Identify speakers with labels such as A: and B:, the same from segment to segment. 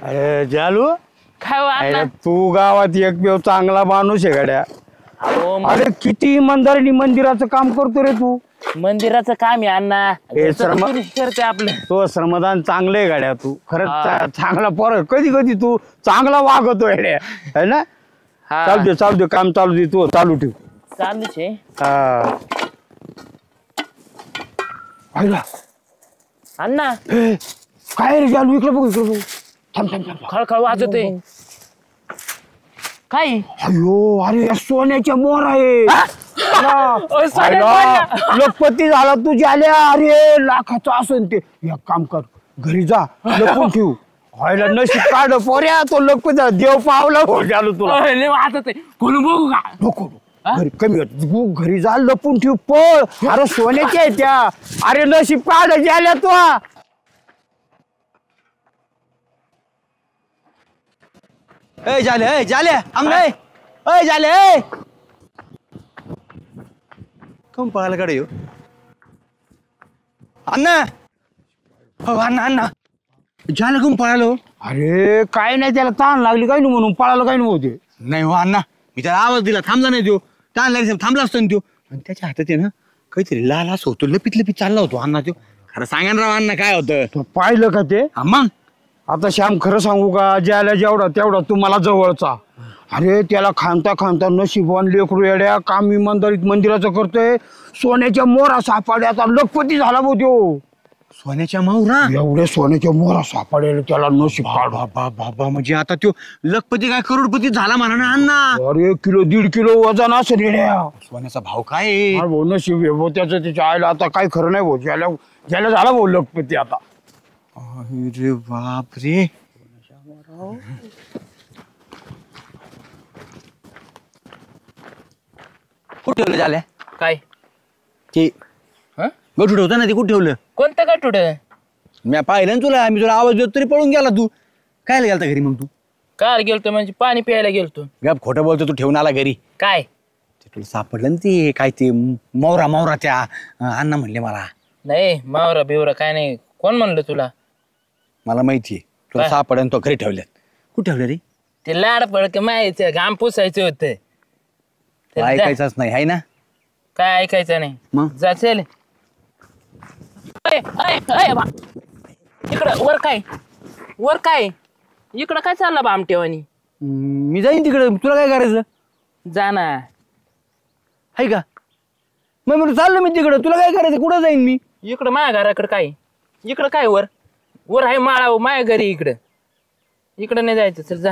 A: अरे जालू
B: काय हो अण्णा?
A: अरे तू गावात एकमेव चांगला माणूस आहे गड्या. अरे किती इमानदारीने मंदिराचं काम करतो रे तू.
B: मंदिराचं काम आहे अण्णा.
A: हे श्रम
B: करते आपलं.
A: तो श्रमदान चांगलं आहे गड्या. तू खरंच चांगला पोर. कधी कधी तू चांगला वागतो गड्या है ना. चालू दे काम चालू दे. तू चालू ठेव.
B: चालूच आहे. अण्णा
A: काय रे जालू इकडे बघ इकडे बघ. थांब थांब थांब.
B: खळखळ वाजतोय. काय?
A: अयो अरे सोन्याच्या मोर आहे. लखपती झाला तू जाल्या. अरे लाखाचं असेल ते. एक काम कर घरी जा लपून ठेवू. व्हायला नशीब काढ पोऱ्या. तो लखपती देव पावला हो जालू तुला.
B: बोलू बघू का?
A: नको घरी कमी तू घरी जा लपून ठेव. पळ. अरे सोन्याच्या आहे त्या. अरे नशीब काढ जाल्या तू.
C: ए झाले आमने झाले कम पळायला कडे येऊ अण्णा. हो अण्णा झालं कम पळालो.
A: अरे काय नाही त्याला ताण लागली काय नाही म्हणून पळाला काय नाही होते.
C: नाही हो अण्णा मी त्याला आवाज दिला थांबला नाही तो. ताण लागली थांबला असतो ना तो. आणि त्याच्या हातात आहे ना काहीतरी लाल असं होतो. लपित चालला होतो अण्णा तो. खरं सांगा ना राव अण्णा काय होतं.
A: पाहिलं का ते.
C: मग
A: आता श्याम खरं सांगू का ज्याला जेवढा तेवढा तुम्हाला जवळचा. अरे त्याला खांता नशिबवान लेकरू येड्या काम इमानदारीत मंदिराचं करतोय. सोन्याच्या मोरा सापाड्या. आता लखपती झाला भाऊ त्यो.
C: सोन्याच्या मावरा
A: एवढ्या सोन्याच्या मोरा सापाड्याला त्याला नशीब काढ.
C: बाबा म्हणजे आता तो लखपती काय करोडपती झाला म्हणा ना अण्णा.
A: अरे किलो 1.5 किलो वजन असं येड्या.
C: सोन्याचा भाव काय आहे?
A: भाऊ नशीब आहे भाऊ त्याचं. त्याच्या आईला आता काय खरं नाही भाऊ. ज्याला झाला भाऊ लखपती आता.
C: अरे बाप रे. कुठे ठेवलं झाल्या
B: काय
C: ते गठू ठेवता ना ते कुठे ठेवलं.
B: कोणतं गाठोड?
C: मी पाहिलं ना तुला. मी तुला आवाज देतो तरी पळून गेला तू. काय गेलता घरी मग तू?
B: कार गेलतो म्हणजे पाणी प्यायला गेलतो.
C: गप खोटं बोलतो तू. ठेवून आला घरी.
B: काय
C: ते तुला सापडलं ना ते काय ते मावरा त्या अण्णा म्हणले मला.
B: नाही मावरा बिवरा काय नाही. कोण म्हणलं तुला?
C: मला माहितीये तुला सापडलं तो घरी ठेवल्यात. कुठे ठेवलं रे?
B: ते लाड पडक मायचं घाम पुसायचं होतं.
C: ऐकायचंच नाही आहे ना.
B: काय ऐकायचं नाही
C: मग
B: जा चल. इकडं वर काय इकडं काय चाललं बा आमटेवानी?
C: मी जाईन तिकडे. तुला काय करायचं?
B: जा ना.
C: आहे का? मग म्हणून चाललो मी तिकडं. तुला काय करायचं? कुठं जाईन मी?
B: इकडं माझ्या घराकडे काय? इकडं काय वर आहे माळा माझ्या घरी. इकडं नाही जायचं. चल जा.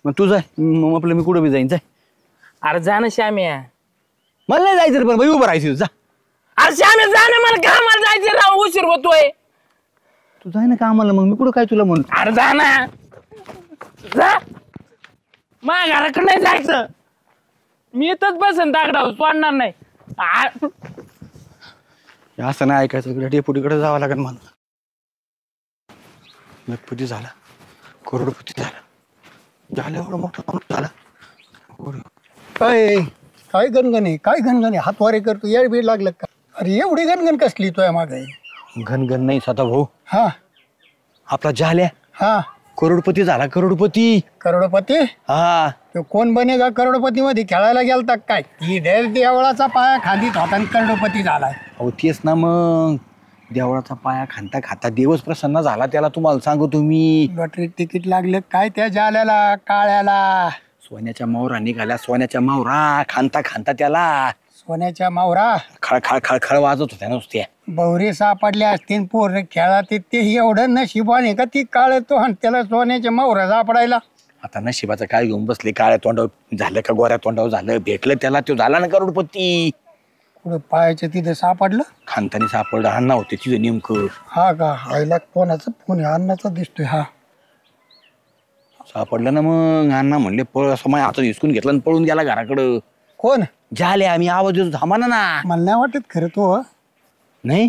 C: मग तू जाय. मग आपलं मी कुठं बी जाईन. जाय.
B: अरे जा ना श्याम्या.
C: मला नाही जायचं रे. पण बाई उभं राहायचं. जा.
B: अरे श्याम्या जा ना. मला कामाला जायचं राव. उशीर होतोय.
C: तू जाय ना कामाला. मग मी कुठं काय तुला म्हणून.
B: अरे जा ना. जा. माझ्या घराकडे नाही जायचं. मी इथंच बसन दागडाव सोडणार नाही.
C: असं नाही ऐकायचं. इकडे डेपुटीकडे जावं लागेल मला. लखपती झाला. करोडपती झाला एवढा मोठा माणूस झाला.
D: काय गणगणे काय गणगणे हातवारे करतो. येड बीड लागलं का? अरे एवढी गणगण कसली तुया मागे?
C: घनघन नाही सदा भाऊ.
D: हा
C: आपला झाल्या
D: हा
C: करोडपती झाला.
D: करोडपती.
C: हा
D: तो कोण बनेगा करोडपती मध्ये खेळायला गेलता काय? ती देवळाचा पाया खांदीत होता आणि करोडपती झाला.
C: अहो तेच ना. मग देवळाचा पाया खांता खाता देवच प्रसन्न झाला त्याला. तुम्हाला सांगू तुम्ही.
D: लॉटरीत तिकीट लागलं काय त्या जाल्याला काळ्याला.
C: सोन्याच्या मावरा निघाल्या. सोन्याच्या मावरा खांता त्याला.
D: सोन्याच्या मावरा
C: खळ वाजत होत्या नुसत्या.
D: बहुरी सापडल्या असतील पोर खेळात. ते एवढं नशिबाने का ती काळ तो आणि त्याला सोन्याच्या मावरा सापडायला.
C: आता नशिबाचं काय घेऊन बसले. काळ्या तोंडावर झालं का गोऱ्या तोंडावर झालं. भेटलं त्याला. तो झाला ना करोडपती.
D: पुढं पायाचं तिथं सापडलं.
C: खानतानी सापडलं. अण्णा होते तिथं नेमकं.
D: हा का? आईला कोणाचं फोन आहे? अन्नाचा दिसतोय. हा
C: सापडलं ना. मग अण्णा म्हणले पळ. असं माझ्या हातात हिसकून घेतला आणि पळून गेला घराकडं.
D: कोण?
C: झाले. आम्ही आवाज देतो थांबा ना.
D: मला नाही वाटत खरं तो.
C: नाही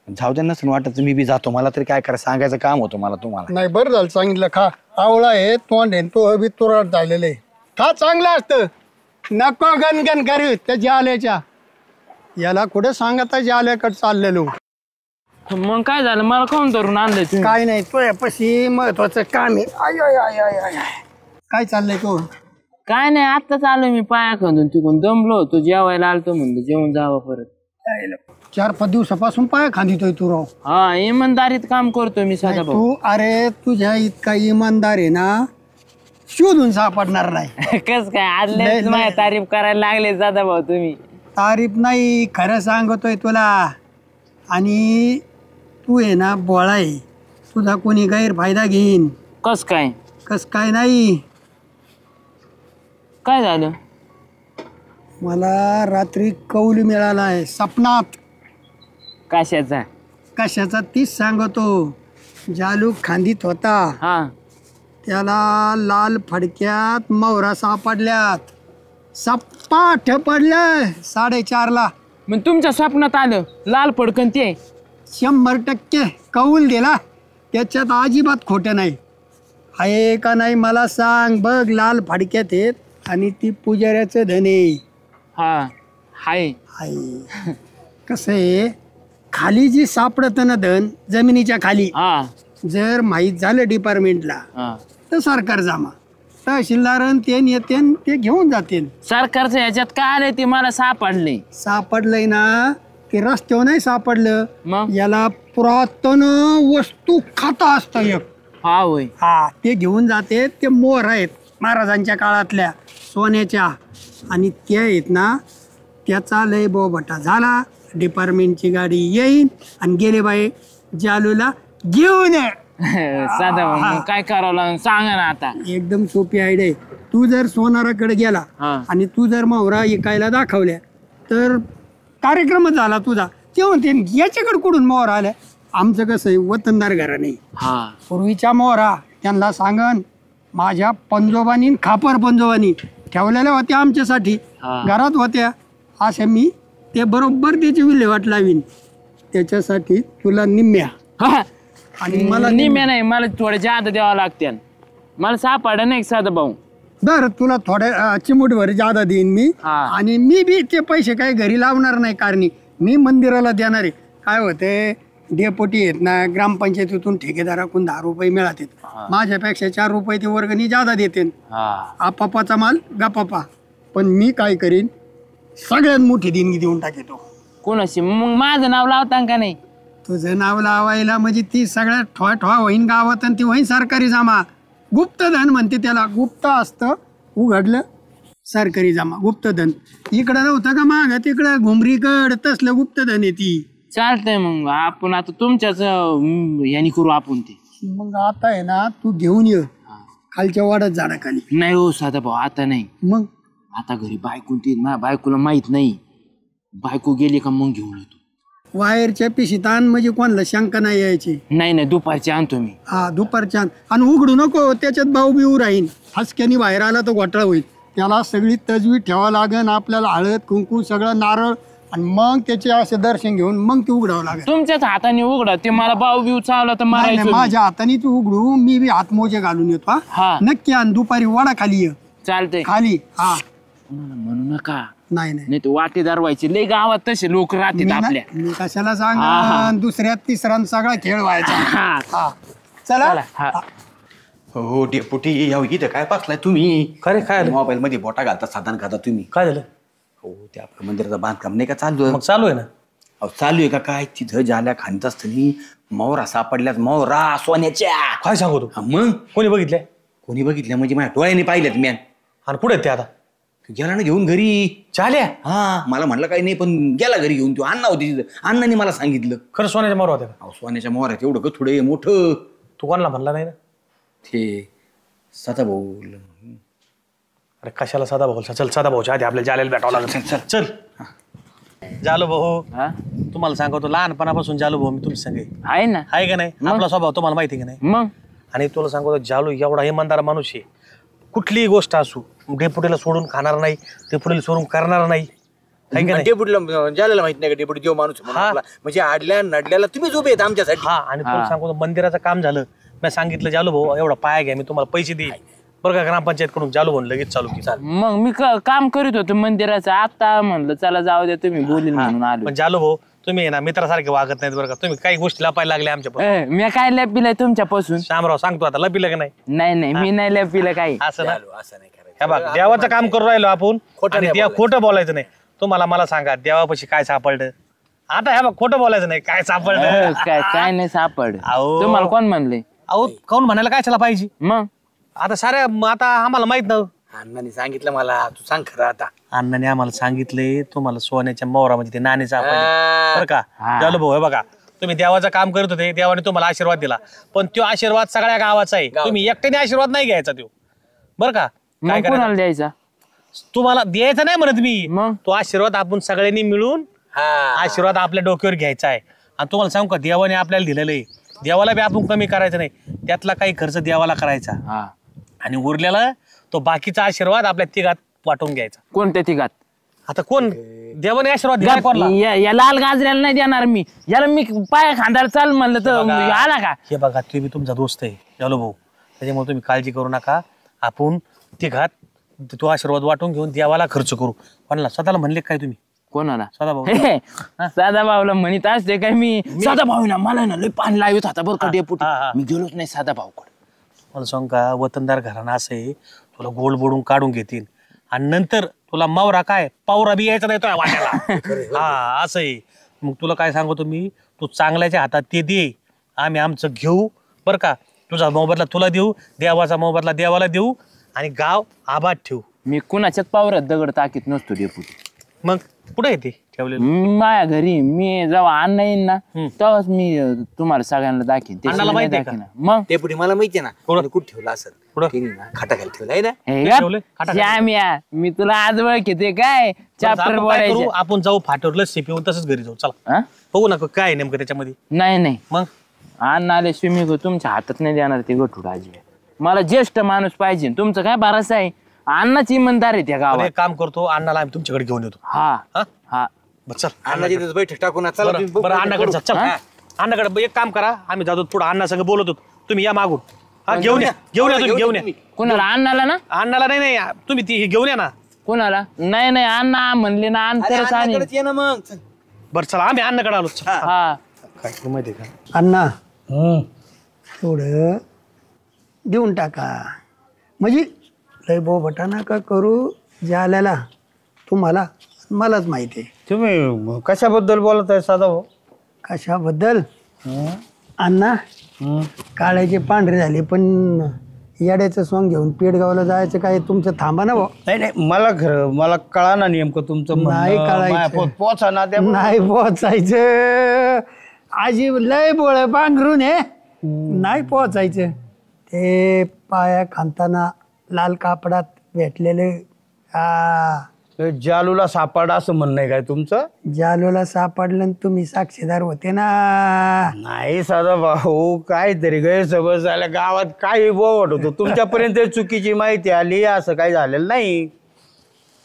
C: जाऊ दे. नसून वाटत मी बी जातो. मला तरी काय करायचं सांगायचं काम होतं मला तुम्हाला.
D: नाही बरं झालं सांगितलं. खा आवळा आहे तोंड आहे तो बी तुराट झालेलं आहे. खा चांगलं असतं. नको गणगण करू त्या जाल्याच्या. याला कुठे सांगता जाल्याकडे चाललेलो.
B: मग काय झालं मला कोण धरून आणलंय तुम्ही
D: काय नाही तुझ्यापाशी महत्वाचं काम आहे. I I I I I I. काय चाललंय तू?
B: काय नाही आत्ताच आलो मी पाया खांदून तिकडून दमलो होतो जेवायला आलतो म्हणलं जेवण जावं परत.
D: 4-5 दिवसापासून पाया खांदितोय तू राव.
B: हा इमानदारीत काम करतो मी साधा भाऊ.
D: तू अरे तुझ्या इतका इमानदार आहे ना शोधून सापडणार नाही.
B: कस काय आदल्या माझ्या तारीफ करायला लागले साधा भाऊ तुम्ही.
D: तारीफ नाही खरं सांगतोय तुला. आणि तू आहे ना बोळा आहे. तुझा कोणी गैरफायदा घेईन.
B: कस काय
D: कस काय नाही.
B: काय झालं?
D: मला रात्री कौल मिळाला आहे सपनात.
B: कशाचा?
D: कशाचा तीच सांगतो. जालू खांदीत होता
B: हा
D: त्याला लाल फडक्यात मोहरा सापडल्यात. सपाट पडलं 4:30ला.
B: मग तुमच्या स्वप्नात आलं लाल फडकन ते?
D: 100% कौल दिला. त्याच्यात अजिबात खोटं नाही. आहे का नाही मला सांग. बघ लाल फडक्यात आहेत आणि ती पुजाऱ्याचं धन आहे.
B: हा हाय.
D: आहे कसं आहे खाली जी सापडत ना धन जमिनीच्या खाली
B: हा
D: जर माहीत झालं डिपार्टमेंटला
B: हा
D: तर सरकार जमा तहसीलदार ते येते ते घेऊन जाते.
B: सरकारचं ह्याच्यात काय आलंय ते मला सापडले.
D: सापडलंय ना ते रस्त्यावर नाही सापडलं.
B: मग
D: याला पुरातन वस्तू खाता असतं एक.
B: हा होय.
D: हा ते घेऊन जाते. ते मोर आहेत महाराजांच्या काळातल्या सोन्याच्या आणि त्या आहेत ना त्याचा लय बोबटा झाला. डिपार्टमेंटची गाडी येईन आणि गेले बाई जालूला घेऊन ये.
B: साधा भाऊ मग काय करावं लागेल सांगा ना आता.
D: एकदम सोपी आयडिया आहे. तू जर सोनाराकडे गेला
B: हा
D: आणि तू जर मोहरा इकायला दाखवल्या तर कार्यक्रमच झाला तुझा. ते म्हणते याच्याकडे कुठून मोहरा आल्या. आमचं कसं आहे वतनदार घराणे.
B: हा
D: पूर्वीच्या मोहरा त्यांना सांगन माझ्या पंजोबानी खापर पंजोबानी ठेवलेल्या होत्या आमच्यासाठी
B: हा.
D: घरात होत्या. असे मी ते बरोबर त्याची विल्हेवाट लावीन. त्याच्यासाठी तुला निम्म्या
B: हा.
D: आणि मला
B: निम्या नाही मला थोडे जादा द्यावं लागते. मला सापडा नाही साधा भाऊ.
D: बरं तुला थोड्या चिमूटभर जादा देईन मी.
B: हा.
D: आणि मी बी ते पैसे काही घरी लावणार नाही कारण मी मंदिराला देणार आहे. काय होते डेपोटी आहेत ना ग्रामपंचायतीतून ठेकेदाराकडून 10 रुपये मिळतात. माझ्यापेक्षा 4 रुपये ते वर्गणी जादा देते. आपापाचा माल गपापा. पण मी काय करीन सगळ्यात मोठी देणगी देऊन टाकेतो.
B: कोणाशी मग माझं नाव लावता का नाही?
D: तुझं नाव लावायला म्हणजे ती सगळ्यात ठोवा होईन गावात आणि ती होईन सरकारी जमा. गुप्तधन म्हणते त्याला. गुप्त असतं उघडलं सरकारी जमा गुप्तधन. इकडं नव्हतं का माग तिकडं घुमरीकड तसलं गुप्तधन आहे ती.
B: चालतंय मग आपण आता तुमच्याच यानी करू आपण ते.
D: मग आता आहे ना तू घेऊन ये खालच्या वाड्यात झाडाखाली.
B: नाही हो साधा भाऊ आता नाही.
D: मग
B: आता घरी बायको ती ना बायकोला माहित नाही. बायको गेली का मग घेऊन येतो.
D: वायरच्या पिशीत आण म्हणजे कोणाला शंका नाही यायची.
B: नाही नाही दुपारची आणतो मी.
D: हा दुपारच्या आणि उघडू नको त्याच्यात भाऊ बिऊ राहीन. हसक्यानी बाहेर आला तर घोटाळा होईल. त्याला सगळी तजवीज ठेवावं लागेल. आपल्याला हळद कुंकू सगळं नारळ आणि मग त्याचे असे दर्शन घेऊन मग ते उघडावं लागेल.
B: तुमच्याच हाताने उघडा. ते मला बाऊ बिऊ चावला तर
D: नाही,
B: मारायचं.
D: माझ्या हाताने तू उघडू मी बी हातमोजे घालून येतो.
B: हा
D: नक्की आणि दुपारी वडा खाली ये.
B: चालतंय.
D: खाली हा
B: म्हणू नका.
D: नाही नाही
B: नाही तर वाटेदार व्हायचे लय गावात तसे लोक राहतात आपल्या.
D: मी कशाला सांग दुसऱ्या तिसऱ्या सगळा खेळ व्हायचा.
B: हा.
D: हा चला
B: हा.
C: हो डेपुटी इथं काय पासलाय तुम्ही?
E: खरे काय आलं?
C: मोबाईल मध्ये बोटा घालता साधन खाता तुम्ही.
E: काय झालं?
C: हो ते आपलं मंदिराचं बांधकाम नाही का चालू आहे?
E: मग चालू आहे ना.
C: अहो चालू आहे का काय? तिथं जाल्या खांत असताना मोहरा सापडल्यात. मोहरा सोन्याच्या.
E: काय सांगू तू?
C: हा, मग
E: कोणी बघितलंय?
C: कोणी बघितल्या म्हणजे माझ्या डोळ्याने पाहिल्यात म्यान.
E: आणि कुठे आहेत ते आता?
C: गेला ना घेऊन घरी.
E: चाल्या?
C: हा मला म्हणलं काही नाही पण गेला घरी घेऊन. तो अण्णा होती तिथं. अण्णाने मला सांगितलं.
E: खरं सोन्याच्या मोर होत्या का?
C: अहो सोन्याच्या मोहरात एवढं गथुडे मोठं.
E: तू कोणाला म्हणला नाही ना?
C: ते सता भाऊ.
E: अरे कशाला साधा भाऊ? चल साधा भाऊच्या आधी आपल्याला जाल्याला भेटावं लागेल. चल जालो भाऊ.
B: हा?
E: तुम्हाला सांगतो लहानपणापासून जालो भाऊ मी तुमच्या संगे
B: आहे ना.
E: आहे का नाही? आपला स्वभाव तुम्हाला माहिती की नाही?
B: मग
E: आणि तुला सांगतो जालू एवढा इमानदार माणूस आहे. कुठलीही गोष्ट असू डेपुटीला सोडून खाणार नाही. डेपुटीला सोडून करणार नाही. आहे का नाही?
C: डेपुटीला जायला माहित नाही का डेपुटी देव माणूस आहे म्हणून
E: हा.
C: आपला. म्हणजे आडल्या नडल्याला तुम्हीच उभे आहेत आमच्यासाठी.
E: हा आणि तुला सांगतो मंदिराचं काम झालं. मी सांगितलं जालू भाऊ एवढा पाया घ्या मी तुम्हाला पैसे देईल बरं का ग्रामपंचायत कडून. जालू भाऊ लगेच चालू की.
B: मग मी काम करीत होतो मंदिराचं. आता म्हणलं चला जाऊ द्या तुम्ही बोलील म्हणून आलो.
E: पण जालू भाऊ तुम्ही ना मित्रासारखे वागत नाहीत बरं का. तुम्ही काही गोष्टी लपायला लागले आमच्या
B: मी काय लपिलंय तुमच्यापासून?
E: शामराव सांगतो आता लपिलं का नाही?
B: नाही मी नाही लपिलं काही.
E: असं ना हे बघ देवाचं काम करू राहिलो आपण आणि देव खोटं बोलायचं नाही. तुम्हाला मला सांगा देवापाशी काय सापडलं? आता हे बघ खोटं बोलायचं नाही. काय सापडलं?
B: काय नाही सापड.
E: अहो.
B: तुम्हाला कोण म्हणले?
E: अहो कोण म्हणायला काय चला पाहिजे
B: मग
E: आता साऱ्या आता आम्हाला माहित नव्हतं.
C: अण्णांनी सांगितलं मला, तू सांग खरं आता.
E: अण्णाने आम्हाला सांगितले तुम्हाला सोन्याच्या मोहरामध्ये ते नाणे सापडले बरं का. चलो भाऊ हे बघा तुम्ही देवाचं काम करत होते, देवाने तुम्हाला आशीर्वाद दिला, पण तो आशीर्वाद सगळ्या गावाचा आहे. तुम्ही एकट्याने आशीर्वाद नाही घ्यायचा तो बरं का. काय
B: कोणाला द्यायचा?
E: तुम्हाला द्यायचा नाही म्हणत मी.
B: मग
E: तो आशीर्वाद आपण सगळ्यांनी मिळून आशीर्वाद आपल्या डोक्यावर घ्यायचा आहे. आणि तुम्हाला सांगू का देवाने आपल्याला दिलेलं आहे, देवाला बी आपण कमी करायचं नाही. त्यातला काही खर्च देवाला करायचा आणि उरलेला तो बाकीचा आशीर्वाद आपल्या तिघात वाटून घ्यायचा.
B: कोणत्या तिघात?
E: आता कोण देवाने आशीर्वाद दिला कोणाला?
B: या लाल गाजऱ्याला नाही देणार मी. याला मी पाया खांदार चाल म्हणलं तर आला का?
E: हे बघा तुम्ही तुमचा दोस्त आहे जालो भाऊ, त्याच्यामुळे तुम्ही काळजी करू नका. आपण तिघात तो आशीर्वाद वाटून घेऊन देवाला खर्च करू. कोणाला स्वतःला म्हणले काय तुम्ही?
B: कोणाला?
E: सदाभाऊ.
B: साधा भाऊला म्हणत असते काय मी? साधा भाऊ ना मला ना लय पाणी लावत होता बरं का डेपुटी. मी गेलोच नाही साधा भाऊकडे. मला सांग का वतनदार घराणा असं आहे, तुला गोल बोडून काढून घेतील आणि नंतर तुला मावरा काय पावरा बी यायचा नाही तो वाट्याला. हा असं आहे. मग तुला काय सांगतो मी, तू चांगल्याच्या हातात ते दे, आम्ही आमचं घेऊ बरं का. तुझा मोबदला तुला देऊ, देवाचा मोबदला देवाला देऊ आणि गाव आबाद ठेवू. मी कुणाच्याच पावरात दगड टाकीत नसतो डेपुटी.
E: मग कुठे येते ठेवलेलं?
B: माझ्या घरी मी जेव्हा अण्णा येईन ना तेव्हाच मी तुम्हाला सगळ्यांना दाखीन.
E: अण्णाला माहिती आहे का?
B: मग
C: ते पुढे मला माहिती आहे ना
E: कुठं?
C: कुठं ठेवलं असं
E: कुठं?
C: खाटाखाली ठेवलं आहे ना.
E: ठेवलंय? खाटाखाली?
B: श्याम्या मी तुला आज ओळखते काय चॅप्टर
E: आपण काय करू,
B: बोलायचं.
E: आपण जाऊ फाटवलं लस्सी पिऊन तसंच घरी जाऊ. चला बघू ना काय आहे नेमकं त्याच्यामध्ये.
B: नाही
E: मग
B: अण्णा आले स्विमिंग तुमच्या हातात नाही देणार ते गठुड आजी. मला ज्येष्ठ माणूस पाहिजे. तुमचं काय बारास आहे? अण्णाची इमानदार आहे त्या
E: आपण
B: गावात.
E: एक काम करतो, अण्णाला आम्ही तुमच्याकडे घेऊन येतो.
B: हा
E: हा?
B: हा
E: बरं, चल
C: अण्णाची तिथं बैठक टाकून चला
E: बरं बरं, अण्णाकडे जा, चल. अण्णाकडे एक काम करा, आम्ही जातो पुढे अण्णा सगळं बोलत होतो, तुम्ही या मागून. हा घेऊन या तुम्ही घेऊन या.
B: कोणाला? अण्णाला ना?
E: अण्णाला नाही तुम्ही ती घेऊन या ना.
B: कोणाला? नाही अण्णा म्हणले ना अंतरच आणि
C: ये ना मग.
E: बरं चला आम्ही अण्णाकडे आलो.
B: हा
E: काय माहिती का
D: अण्णा थोडं देऊन टाका म्हणजे लय बोबटा नका करू. जाल्याला तुम्हाला मलाच माहिती आहे.
A: तुम्ही कशाबद्दल बोलत आहे साधा भाऊ?
D: कशाबद्दल? अण्णा काळ्याचे पांढरे झाले पण येड्याचं सॉंग घेऊन पेडगावला जायचं काय तुमचं थांबा ना भाऊ.
A: नाही मला खरं मला कळा ना नेमकं तुमचं
D: नाही कळायचं.
A: पोचा ना त्या
D: नाही पोचायचं. आजी लय बोळ पांघरून हे नाही पोचायचं. ते पाया खांताना लाल कापडात भेटलेले
A: जालूला सापडा असं म्हणणं आहे काय तुमचं?
D: जालोला सापडलं आणि तुम्ही साक्षीदार होते ना.
A: नाही साधा भाऊ काहीतरी गैरसमज झाला गावात. काही बोवट होतो तुमच्यापर्यंत चुकीची माहिती आली, असं काही झालेलं नाही.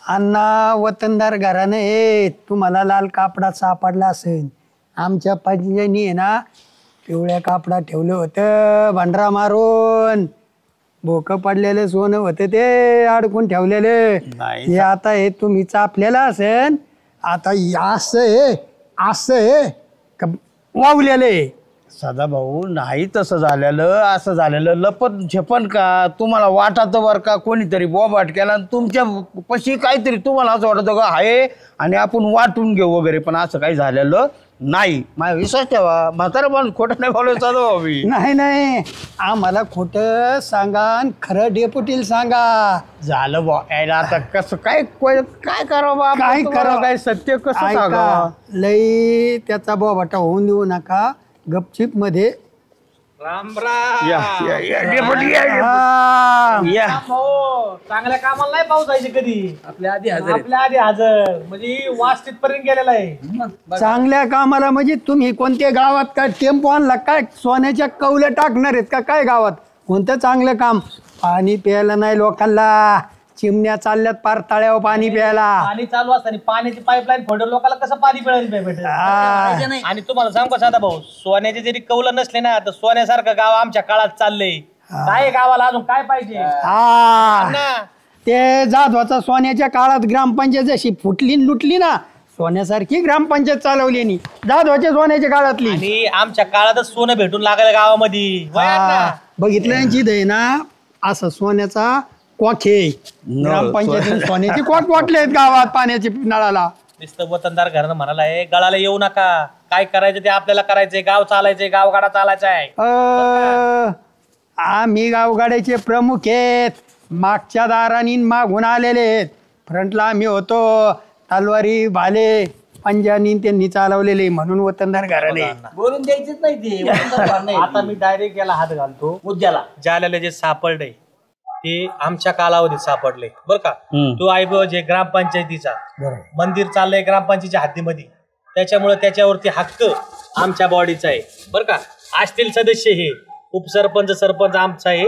D: अण्णा वतनदार घरानं हे तुम्हाला लाल कापडात सापडला असेल. आमच्या पंजानी आहे ना पिवळ्या कापडात ठेवलं होतं भांडरा मारून. भोक पडलेलं सोनं होतं ते अडकून ठेवलेले.
A: नाही.
D: हे आता हे तुम्ही चापलेलं असेल. आता असं आहे का वावलेले.
A: साधा भाऊ नाही तसं झालेलं, असं झालेलं लपत झेपण का तुम्हाला वाटत बर का कोणीतरी बोबाट केला आणि तुमच्या पशी काहीतरी तुम्हाला असं वाटतं का आहे आणि आपण वाटून घेऊ वगैरे, पण असं काही झालेलं नाही. माझा विश्वास ठेवा. म्हातारा माणूस खोटं नाही बोलायचं साधा भाऊ मी.
D: नाही आम्हाला खोटं सांगा आणि खरं डेपुटीला सांगा.
A: झालं बा यायला आता कसं काय काय करावं बा?
D: काय करावं?
A: काय सत्य कसं
D: ऐका,
A: सांगा?
D: लई त्याचा बोबाटा होऊन देऊ नका. गपचिप मध्ये
A: या डेपुटी या.
E: चांगल्या कामाला नाही पावसायचे कधी. आपल्या आधी हजर म्हणजे वास तिथपर्यंत गेलेला आहे.
D: चांगल्या कामाला म्हणजे तुम्ही कोणत्या गावात काय टेम्पो आणला काय सोन्याच्या कौल्या टाकणार आहेत का काय गावात? कोणतं चांगलं काम? पाणी प्यायला नाही लोकांना. चिमण्या चालल्यात पार तळ्यावर पाणी प्यायला.
E: पाणी चालू असताना पाण्याची पाईपलाईन फोडून लोकांना कसं पाणी भेटेल? आणि तुम्हाला सांगू का साधा भाऊ, सोन्याचे जरी कौलं नसले ना तर सोन्यासारखं गाव आमच्या काळात चाललंय. काय गावाला अजून काय पाहिजे?
D: ते जाधवाचा सोन्याच्या काळात ग्रामपंचायत जशी फुटली लुटली ना सोन्यासारखी ग्रामपंचायत चालवली नी जाधवाच्या सोन्याच्या काळातली.
E: आणि आमच्या काळातच सोनं भेटून लागलं गावामध्ये. वयात ना.
D: बघितलं यांची दे ना असं सोन्याचा कॉखे ग्रामपंचायतीने सोन्याचे कॉक वाटले आहेत गावात पाण्याची नळाला.
E: नुसतं वतनदार घरानं म्हणाला आहे गळाला येऊ नका, काय करायचं ते आपल्याला करायचंय, गाव चालायचंय, गावगाडा चालायचा आहे.
D: आम्ही गावगाड्याचे प्रमुख आहेत, मागच्या दारानी मागून आलेले आहेत. फ्रंटला आम्ही होतो, तलवारी भाले पंजानी त्यांनी चालवलेले म्हणून वतनदार घराने
B: बोलून द्यायचीच नाही ते.
E: आता मी डायरेक्ट याला हात घालतो.
B: मुद्द्याला
E: ज्याला जे सापडले ते आमच्या कालावधीत सापडले बर का. तो ऐवज आहे ग्रामपंचायतीचा, मंदिर चाललंय ग्रामपंचायतीच्या हद्दीमध्ये, त्याच्यामुळे त्याच्यावरती हक्क आमच्या बॉडीचा आहे बर का. असतील सदस्य हे उपसरपंच सरपंच आमचा आहे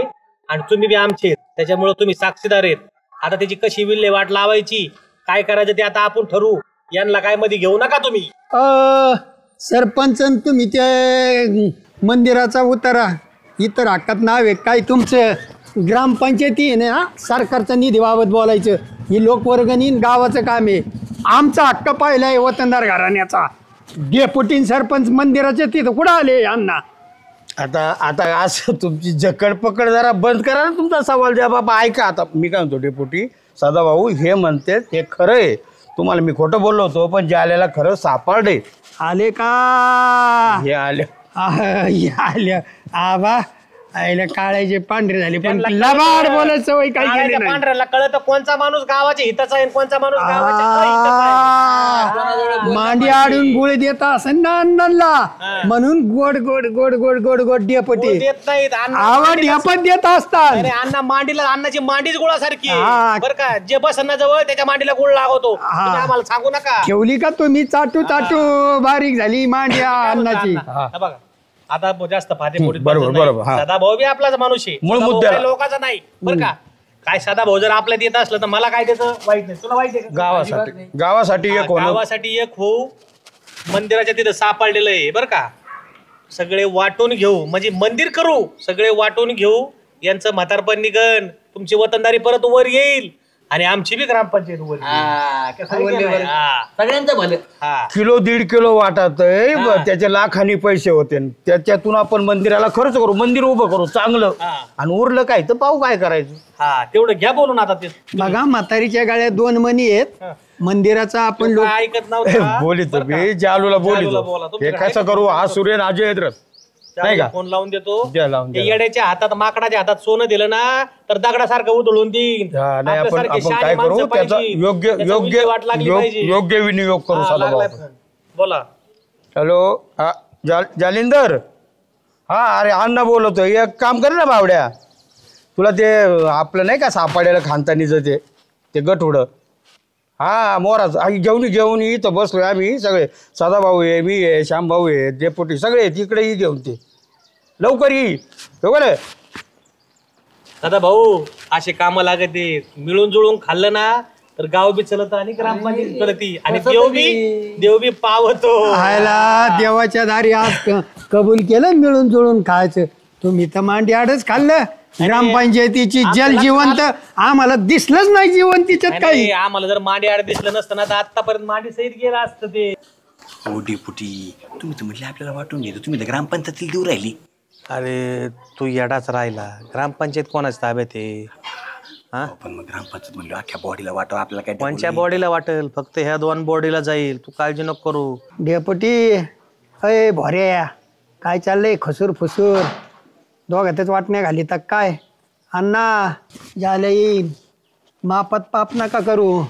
E: आणि तुम्ही बी आमचे, त्याच्यामुळे तुम्ही साक्षीदार आहेत. आता त्याची कशी विल्हेवाट लावायची, काय करायचं ते आता आपण ठरवू. यांना काय मध्ये घेऊ नका तुम्ही.
D: सरपंच तुम्ही ते मंदिराचा उतारा इतर हक्कात नाव आहे काय तुमचं. ग्रामपंचायती आहे ना सरकारचा निधी बाबत बोलायचं, ही लोकवर्गणी गावाचं काम आहे. आमचा हक्क पाहिलाय वतनदार घराण्याचा. डेपुटी सरपंच मंदिराचे तिथं कुठं आले अण्णा.
A: आता आता असं तुमची जकड पकड जरा बंद करा ना तुमचा सवाल द्या बाबा. ऐका आता मी काय म्हणतो डेपुटी सदाभाऊ हे म्हणते हे खरं आहे, तुम्हाला मी खोटं बोललो होतो पण जाल्याला खरं सापडले.
D: आले का
A: हे आले
D: आल्या आबा आईला काळ्याचे पांढरे झाले पण लबाड बोलायचं सवय काय केली नाही.
E: पांढऱ्याला कळत कोणचा माणूस गावाच्या हिताचा आहे कोणचा माणूस गावाच्या अहिताचा आहे.
D: मांडी आडून गोळी देता असं ना अण्णांना म्हणून गोड गोड गोड गोड गोड गोड डेपटी
E: देत नाहीत अण्णा.
D: आवड ढेपत देत असतात.
E: अरे अण्णा मांडीला अन्नाची मांडीच गुळासारखी
D: हा.
E: बर का. जे बसना जवळ त्याच्या मांडीला गुळ लागवतो. तुम्ही आम्हाला सांगू नका.
D: ठेवली का तुम्ही चाटू चाटू बारीक झाली मांडी अन्नाची.
E: हा बघा आता जास्त फाटे मोठे
A: बरोबर, हा.
E: सदा भाऊ बी आपलाच माणूस आहे.
A: मूळ
E: सदाभाऊ
A: मुद्द्याला.
E: काही लोकांचा नाही बर का. काय सदा भाऊ जर आपल्यात येत असलं तर मला काय त्याचं वाईट नाही. तुला वाईट आहे का?
A: गावासाठी
E: हा,
A: एक होणं.
E: गावासाठी एक होऊ. मंदिराच्या तिथं सापडलेलं आहे बर का. सगळे वाटून घेऊ म्हणजे मंदिर करू, सगळे वाटून घेऊ. यांचं म्हातारपण निघन, तुमची वतनदारी परत वर येईल आणि आमची बी ग्रामपंचायत वर येईल. हा.
B: सगळ्यांचं भलं.
E: हा.
A: किलो 1.5 किलो वाटत त्याचे लाखांनी पैसे होते. त्याच्यातून आपण मंदिराला खर्च करू, मंदिर उभं करू चांगलं.
E: हा.
A: आणि उरलं काय तर पाहू काय करायचं.
E: हा तेवढं घ्या बोलून आता ते.
D: बघा म्हातारीच्या गाड्यात 2 मणी आहेत. मंदिराचा आपण लोक
E: काय ऐकत नव्हतं.
A: बोलितो मी जालूला
E: जालूला बोला.
A: बोलितो हे
E: तुमच्याकडे
A: कसं करू हा सूर्य अजय हैदरथ नाही का.
E: फोन लावून देतो.
A: द्या लावून,
E: ते
A: द्या.
E: येड्याच्या हातात माकडाच्या हातात सोनं दिलं ना तर दगडासारखं उधळून देईन.
A: हा, नाही आपण
E: आपल्यासारखे
A: आपण
E: शहाणे
A: काय करू
E: माणसं
A: त्याचा
E: पाहिजे.
A: योग्य
E: त्याचा
A: योग्य
E: विल्हेवाट लागली पाहिजे.
A: योग्य विनियोग करू
E: हा,
A: सदाभाऊ.
E: लागलाय फोन. बोला.
A: हॅलो हा जालिंदर. हा अरे अण्णा बोलतो. एक काम कर ना बावड्या, तुला ते आपलं नाही का सापाड्याला खानतानीचं ते गठुडं. हा मोराच घेऊन इथं बसलोय आम्ही सगळे. सदाभाऊ आहे, मी आहे, श्यामभाऊ आहे, डेपुटी सगळे तिकडे घेऊन ते लवकर ये बघ.
E: दादा भाऊ असे काम लागते. मिळून जुळून खाल्लं ना तर गाव बी चलत आणि ग्रामपंचायत चलती आणि देव बी पावतो.
D: खायला देवाच्या दारी आज कबूल केलं मिळून जुळून खायचं. तुम्ही तर मांडी आडच खाल्लं. ग्रामपंचायतीची जल जिवंत आम्हाला दिसलंच नाही जीवन तिच्यात काही.
E: नाही, आम्हाला जर मांडी आड दिसलं नसतं ना तर आतापर्यंत मांडी सहित गेलं असतं ते.
C: हो डेपुटी तुम्ही तर म्हटले आपल्याला वाटून घेतो, तुम्ही तर ग्रामपंचायतीला देऊ राहिली.
E: अरे तू येडाच राहिला. ग्रामपंचायत कोणाच ताब्यात आहे. हा
C: पण मग ग्रामपंचायत म्हणलं अख्ख्या बॉडीला वाटव आपल्याला काय.
E: कोणच्या बॉडीला वाटेल, फक्त ह्या 2 बॉडीला जाईल. तू काळजी नको करू.
D: डेपुटी अय भोऱ्या काय चाललंय खसूर फुसूर दोघातच वाटण्या घाली तर काय. अण्णा झालं येईल मापात पाप नका करू.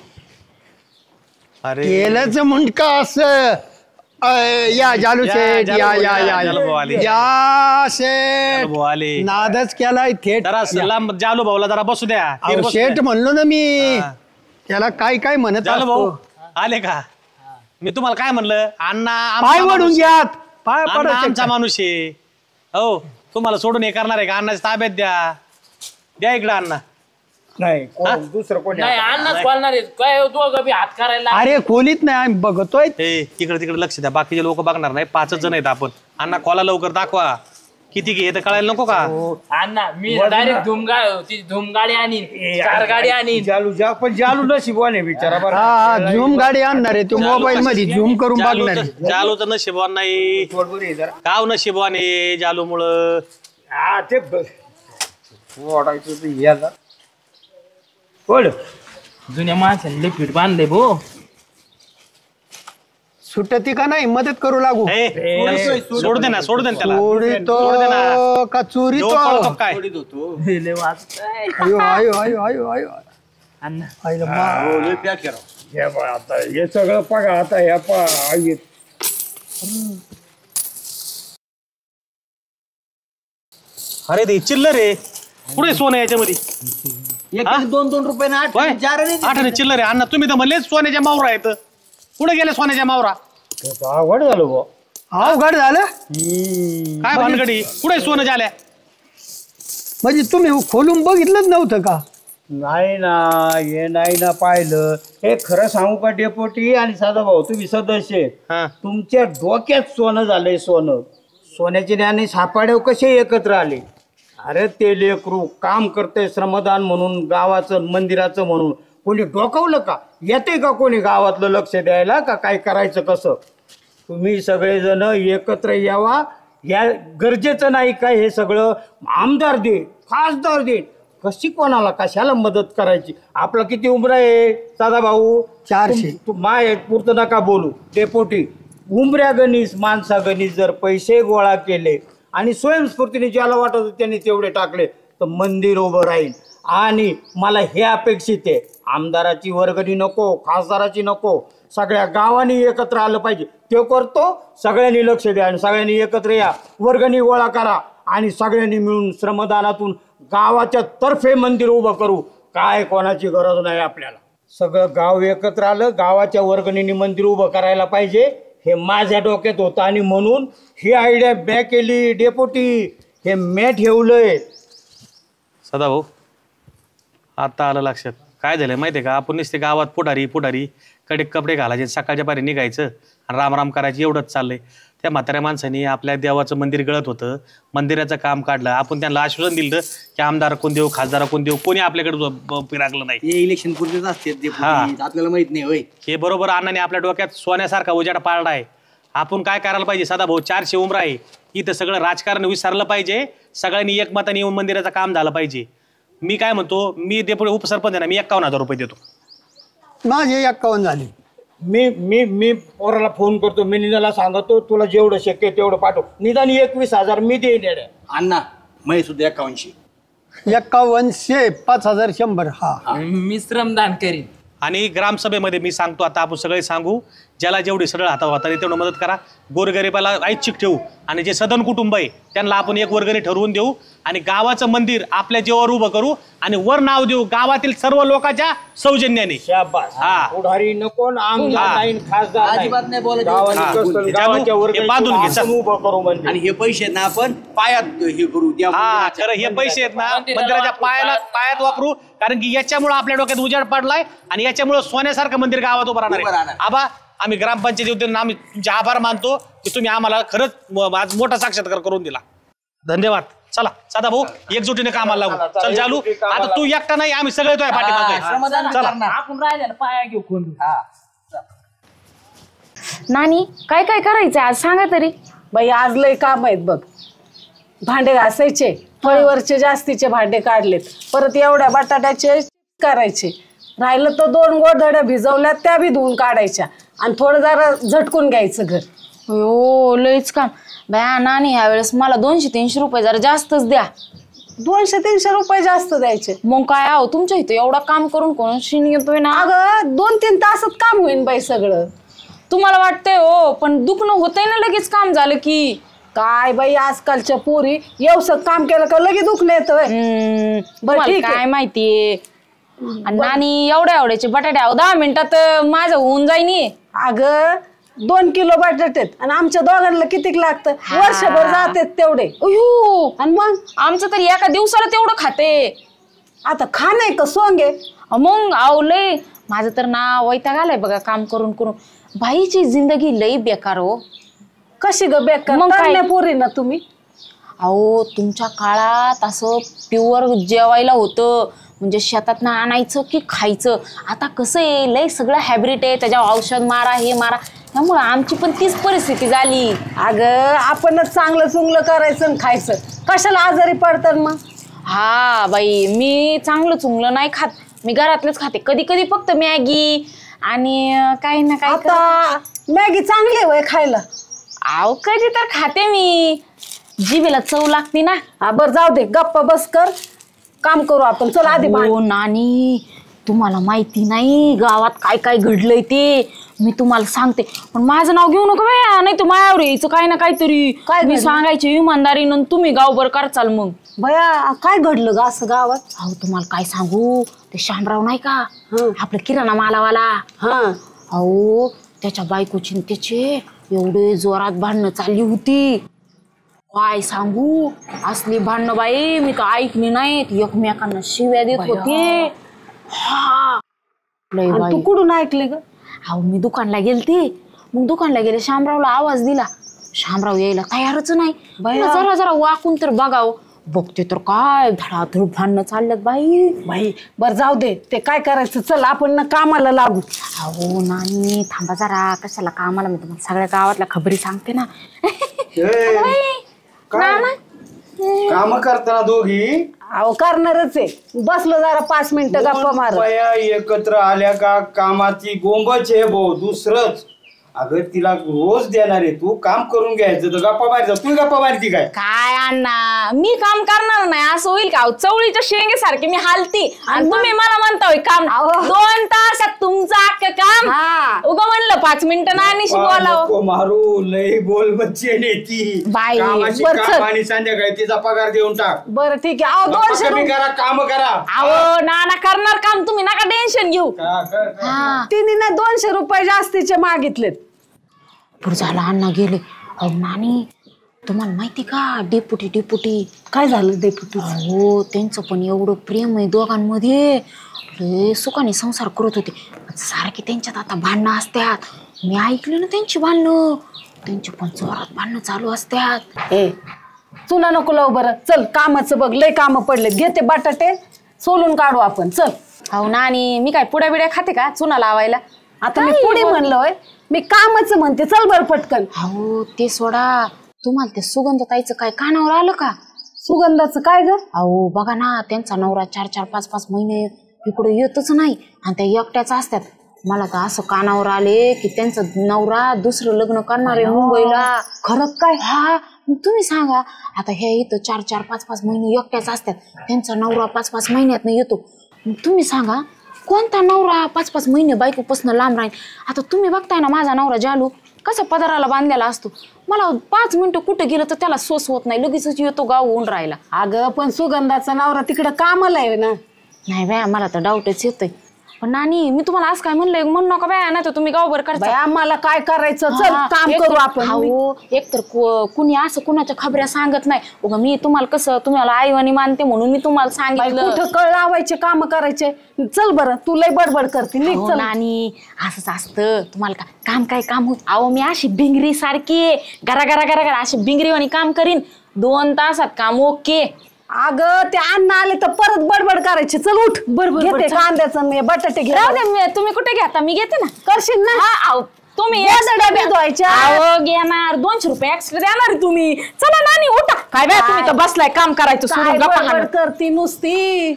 E: अरे
D: केलंच मुंडका असं. या जालू शेठ
E: जालू
D: या
E: भाऊ,
D: या या
E: जालू भाऊ आले.
D: या शेठ
E: भाऊ आले.
D: नादच केलाय थेट.
E: जरा लांब जालू भाऊला जरा बसू द्या.
D: अहो, शेठ म्हणलो ना मी त्याला काय काय म्हणत
E: जालू भाऊ
D: असतो.
E: आले का. मी तुम्हाला काय म्हणलं अण्णा
D: पाय वडून घ्यात पाय
E: अण्णा
D: पडायचे
E: आमचा माणूस आहे. हो तुम्हाला सोडून हे करणार आहे का. अण्णाच्या ताब्यात द्या इकडं अण्णा.
A: नाही दुसरं कोणी
B: नाही अन्नच बोलणार आहेत काय दोघं बी हात करायला.
D: अरे खोलीत नाही आम्ही बघतोय.
E: हे इकडे तिकडे लक्ष द्या. बाकीचे लोक बघणार नाही. 5च जण आहेत आपण. अण्णा खोला लवकर दाखवा. किती घे तर कळायला नको का?
B: अण्णा मी डायरेक्ट धुमगाडी आणीन 4 गाडी आणीन.
A: पण जालू नशिबवान बिचारा बरं.
D: हा झूम गाडी आणणार आहे, तो मोबाईल मध्ये झूम करून बघणार आहे.
E: जालू तर नशिबवान नाही, गाव नशिबवान आहे जालू मुळे.
A: हा ते ओढायचं ते याला ओढ.
B: जुन्या माणसाने लय पीठ बांधले भो.
D: सुटती का नाही, मदत करू लागू.
E: सोड दे ना त्याला.
D: चोरीतो का चोरीतो?
E: पळतो काय?
B: लय वाचताय.
D: अयो अयो अयो अयो अयो
B: अण्णा
D: आईला मा-
A: हे बघ आता हे सगळं बघा आता ह्या
E: अरे ते चिल्लर रे, कुठे सोनं याच्यामध्ये?
C: 2-2 रुपये ना
E: होय? 8 चिल्लर आहे अण्णा. तुम्ही तर म्हणले सोन्याच्या मावरा आहेत, कुठे गेले सोन्याच्या मावरा?
A: आवड झालं बुवा.
D: अवघड झालं.
E: काय भानगडी, कुठे सोनं झाल्या?
D: म्हणजे तुम्ही खोलून बघितलंच नव्हतं का?
A: नाही ना, हे नाही ना पाहिलं. हे खरं सांगू का डेपोटी आणि साधा भाऊ, तुम्ही सदस्य आहेत.
E: हा.
A: तुमच्या डोक्यात सोनं झालंय. सोन्याचे ज्ञानी सापाड्याव कसे एकत्र आले? अरे ते लेकरू काम करते श्रमदान म्हणून, गावाचं मंदिराचं म्हणून. कोणी डोकावलं का? येते का कोणी गावातलं लक्ष द्यायला का काय करायचं कसं? तुम्ही सगळेजण एकत्र यावा. या गरजेचं नाही काय हे सगळं आमदार दे, खासदार दे, कशी कोणाला कशाला मदत करायची? आपलं किती उमरा आहे साधा भाऊ?
D: 400.
A: माय पुरतं नका बोलू डेपोटी. उमऱ्या गणीस माणसा गणीस जर पैसे गोळा केले आणि स्वयंस्फूर्तीने ज्याला वाटत होतं त्यांनी तेवढे टाकले तर मंदिर उभं राहील. आणि मला हे अपेक्षित आहे, आमदाराची वर्गणी नको, खासदाराची नको, सगळ्या गावांनी एकत्र आलं पाहिजे. ते करतो. सगळ्यांनी लक्ष द्या आणि सगळ्यांनी एकत्र या, वर्गणी गोळा करा आणि सगळ्यांनी मिळून श्रमदानातून गावाच्या तर्फे मंदिर उभं करू. काय कोणाची गरज नाही आपल्याला. सगळं गाव एकत्र आलं, गावाच्या वर्गणीने मंदिर उभं करायला पाहिजे. हे माझ्या डोक्यात होतं आणि म्हणून ही आयडिया बॅ केली डेपोटी. हे मी ठेवलंय.
E: सदाभाऊ, आता आलं लक्षात. काय झालं माहितीये का, आपण नुसते गावात पुढारी कडे कपडे घालायचे, सकाळच्या पारी निघायचं आणि राम करायचे, एवढंच चाललंय. त्या म्हाताऱ्या माणसाने आपल्या देवाचं मंदिर गळत होतं, मंदिराचं काम काढलं. आपण त्यांना आश्वासन दिलं की आमदार कोण देऊ, खासदार कोण देऊ, कोणी आपल्याकडे फिराकलं नाही.
C: हे इलेक्शन पुरतेच असते आपल्याला माहित नाही होय.
E: हे बरोबर अण्णाने आपल्या डोक्यात सोन्यासारखा उजाड पाळला आहे. आपण काय करायला पाहिजे सदाभाऊ, 400 उमरा आहे इथं, सगळं राजकारण विसरलं पाहिजे. सगळ्यांनी एकमताने येऊन मंदिराचं काम झालं पाहिजे. मी काय म्हणतो, मी डेपुटी उपसरपंच आहे ना, मी 51,000 रुपये देतो.
D: माझे 51 झाले.
A: मी मी मी पोराला फोन करतो, मी निदाला सांगतो तुला जेवढं शक्य आहे तेवढं पाठव. निदान 21,000 मी देईन.
C: अण्णा मै सुद्धा 5100.
D: 5100 5100. हा
B: मी श्रमदान करीन.
E: आणि ग्रामसभेमध्ये मी सांगतो, आता आपण सगळे सांगू, ज्याला जेवढी सरळ हातावर हाताने तेवढं मदत करा. गोरगरिबाला ऐच्छिक ठेवू आणि जे सदन कुटुंब आहे त्यांना आपण एक वर्गणी ठरवून देऊ आणि गावाचं मंदिर आपल्या जीवावर उभं करू आणि वर नाव देऊ गावातील सर्व लोकांच्या सौजन्याने.
A: शाबास.
E: हा.
A: पुढारी नको, आमदार नाही, खासदार नाही.
C: अजिबात नाही बोलायचं.
A: गावाच्या वर्गणीतून
E: बांधून घे,
A: आपण उभं करू मंदिर.
C: आणि हे पैसे ना आपण पायात हे करू द्या.
E: हा खरं, हे पैसे आहेत ना मंदिराच्या पायात वापरू, कारण की याच्यामुळे आपल्या डोक्यात उजाड पडलाय आणि याच्यामुळे सोन्यासारखं मंदिर गावात उभं राहणार आहे. आबा, आम्ही ग्रामपंचायतीतून आम्ही तुमचे आभार मानतो की तुम्ही आम्हाला खरंच आज मोठा साक्षात्कार करून दिला. धन्यवाद. चला सदा भाऊ, एकजुटीने कामाला लागू. चल चालू. आता तू एकटा नाही, आम्ही सगळे तुझ्या पाठीमागे. चला
B: आपण राहिल्या पाया घेऊ कोण.
F: नानी, काय काय करायचं आज सांगा तरी.
G: बाई आज लय काम आहेत बघ. भांडे घासायचे, फळीवरचे जास्तीचे भांडे काढलेत, परत एवढ्या बटाट्याचे करायचे. राहिलं तर 2 गोधड्या भिजवल्यात, त्या बी धुवून काढायच्या आणि थोडं जरा झटकून घ्यायचं घर.
F: हो लयच काम बाया. नानी ह्यावेळेस मला 200-300 रुपये जरा जास्तच द्या.
G: 200-300 रुपये जास्त द्यायचे.
F: मग काय आहो, तुमच्या इथं एवढा काम करून कोण शिन येतोय ना.
G: अगं 2-3 तासात काम होईन बाई सगळं.
F: तुम्हाला वाटतंय हो, पण दुखणं होतंय ना लगेच काम झालं की.
G: काय बाई आजकालच्या पोरी एवढं काम केलं का लगेच दुखणं येतोय. बरं ठीक
F: काय
G: आहे.
F: माहितीये. आणि नानी एवढ्याचे बटाटे 10 मिनिटात माझं होऊन जाईनी.
G: अगं 2 किलो बटाटे आणि आमच्या दोघांना कितीक लागतं, वर्षभर जाते तेवढे.
F: अयो,
G: आणि मग
F: आमचं तरी एका दिवसाला तेवढं खाते.
G: आता खा नाही का सोंगे.
F: मग आवलंय माझं तर ना वैताग आलाय बघा काम करून करून. बाईची जिंदगी लई बेकार हो.
G: कशी ग बेकार.
F: मग काय?
G: पोरी ना तुम्ही.
F: अहो तुमच्या काळात असं प्युअर जेवायला होतं, म्हणजे शेतातनं आणायचं की खायचं. आता कसं आहे, लय सगळं हायब्रिड आहे, त्याच्यावर औषध मारा हे मारा, त्यामुळं आमची पण तीच परिस्थिती झाली.
G: अगं आपणच चांगलं चुंगलं करायचं आणि खायचं, कशाला आजारी पडतात मग.
F: हा बाई, मी चांगलं चुंगलं नाही खात, मी घरातलंच खाते. कधी कधी फक्त मॅगी आणि काही ना काही.
G: आता मॅगी चांगली होय खायला.
F: अहो कधी तर खाते मी, जिभेला चव लागते ना.
G: हा बरं जाऊ दे, गप्पा बस कर, काम करू आपण. चल आधी
F: हो नानी, तुम्हाला माहिती नाही गावात काय काय घडलंय ते, मी तुम्हाला सांगते. पण माझं नाव घेऊ नका बाया, नाही तर मायावर यायचं काय ना काहीतरी.
G: काय
F: मी सांगायचे इमानदारीनं, तुम्ही गावभर करचाल मग.
G: भया काय घडलं ग असं गावात.
F: अहो तुम्हाला काय सांगू, ते शामराव नाही का आपलं किराणा मालावाला,
G: हा
F: अहो त्याच्या बायकोची त्याचे एवढे जोरात भांडणं चालली होती. काय सांगू, असली भांडणं बाई मी तर ऐकली नाहीत, एकमेकांना शिव्या देत होते. हा लय बाई.
G: तू कुठून ऐकले ग.
F: अहो मी दुकानला गेलते, मग दुकानला गेले, शामरावला आवाज दिला, शामराव यायला तयारच नाही. जरा जरा वाकून तर बघावं, बघते तर काय धडाधड भांडणं चालल्यात बाई.
G: बाई बरं जाऊ दे, ते काय करायचं, चल आपण ना कामाला लागू.
F: अहो नानी थांबा जरा, कशाला कामाला, मी तुम्हाला सगळ्या गावातल्या खबरी सांगते ना.
A: काम करताना दोघी
G: अहो करणारच आहे, बसलो जरा 5 मिनिटं गप्पा मार.
A: बाया एकत्र आल्या का कामाची गोंबच आहे भाऊ, दुसरंच. अगं तिला रोज देणार आहे, तू काम करून घ्यायचं तर गप्पा मारायचं. तू गप्पा मारती काय?
F: काय अण्णा, मी काम करणार नाही असं होईल का? चवळीच्या शेंगे सारखे मी हालती आणि तुम्ही मला म्हणता काम 2 तासात तुमचं अख्खं काम. उगा म्हणलं 5 मिनिटं नानीशी बोलावं.
A: मारू लय बोल बच्चे नेती
F: बाई,
A: कामाची काम आणि संध्याकाळी तिचा पगार देऊन टाक.
G: बरं ठीक आहे. अहो 200
A: कमी करा, काम करा.
F: अहो नाना करणार काम, तुम्ही नका टेन्शन घेऊ.
G: तिने ना 200 रुपये जास्तीचे मागितलेत.
F: पुढे झाला, अण्णा गेले. अहो नानी तुम्हाला माहिती का, डेपुटी
G: काय झालं डेपुटी.
F: हो त्यांचं पण एवढं प्रेम आहे दोघांमध्ये, लय सुखाने संसार करत होते. सारखी त्यांच्यात आता भांडणं असतात, मी ऐकलं ना त्यांची भांडणं, त्यांची पण जोरात भांडणं चालू असतात.
G: चुना नको लावू बरं, चल कामाचं बघ, लय कामं पडलेत, घेते बटाटे सोलून काढू आपण, चल.
F: अहो नानी मी काय पुड्या बिड्या खाते का चुना लावायला?
G: आता मी पुढे म्हणलोय, मी कामाचं म्हणते, चल बरं पटकन.
F: अहो ते सोडा, तुम्हाला ते सुगंधताईचं काय कानावर आलं का?
G: सुगंधाचं काय ग?
F: अहो बघा ना, त्यांचा नवरा 4-4, 5-5 महिने इकडे येतच नाही आणि त्या एकट्याच असतात. मला तर असं कानावर आले की त्यांचा नवरा दुसरं लग्न करणार आहे मुंबईला.
G: खरं काय?
F: हा तुम्ही सांगा, आता हे इथं 4-4, 5-5 महिने एकट्याच असतात, त्यांचा नवरा 5-5 महिन्यातनं येतो. तुम्ही सांगा कोणता नवरा 5-5 महिने बायकोपासून लांब राहील? आता तुम्ही बघताय ना माझा नवरा जालू कसा पदराला बांधलेला असतो, मला 5 मिनिटं कुठं गेलं तर त्याला सोस होत नाही, लगेचच येतो गाव होऊन राहिला.
G: अगं पण सुगंधाचा नवरा तिकडं कामाला आहे ना.
F: नाही बाया, मला तर डाऊटच येतोय. पण नानी मी तुम्हाला आज काय म्हणलंय, म्हणू नका बाया, नाही तर तुम्ही गावभर करता.
G: आम्हाला काय करायचं, चल काम करू आपण.
F: हो एकतर कुणी असं कुणाच्या खबऱ्या सांगत नाही. उगा मी तुम्हाला कसं, तुम्हाला आईवानी मानते म्हणून मी तुम्हाला सांगितलं.
G: कुठं कळ लावायचे, काम करायचे. चल बरं, तू लय बडबड करते, निघ चल.
F: नानी असंच असतं, तुम्हाला काम काय काम होत. अहो मी अशी भिंगरी सारखी गरा गरा गरा गरा अशी भिंगरीवाणी काम करीन, 2 तासात काम ओके.
G: अगं ते अन्न आले तर परत बडबड करायची. चल उठ, बरोबर घेते कांद्याचं मी बटाटे घे.
F: तुम्ही कुठे घेता, मी घेते ना.
G: करशील ना?
F: तुम्ही
G: डबे धुवायच्या.
F: घेणार 200 रुपये एक्स्ट्रा देणार तुम्ही. चला नानी उठा. काय बाय तुम्ही तर बसलाय काम करायचं सोडून
G: बडबड करती नुसती.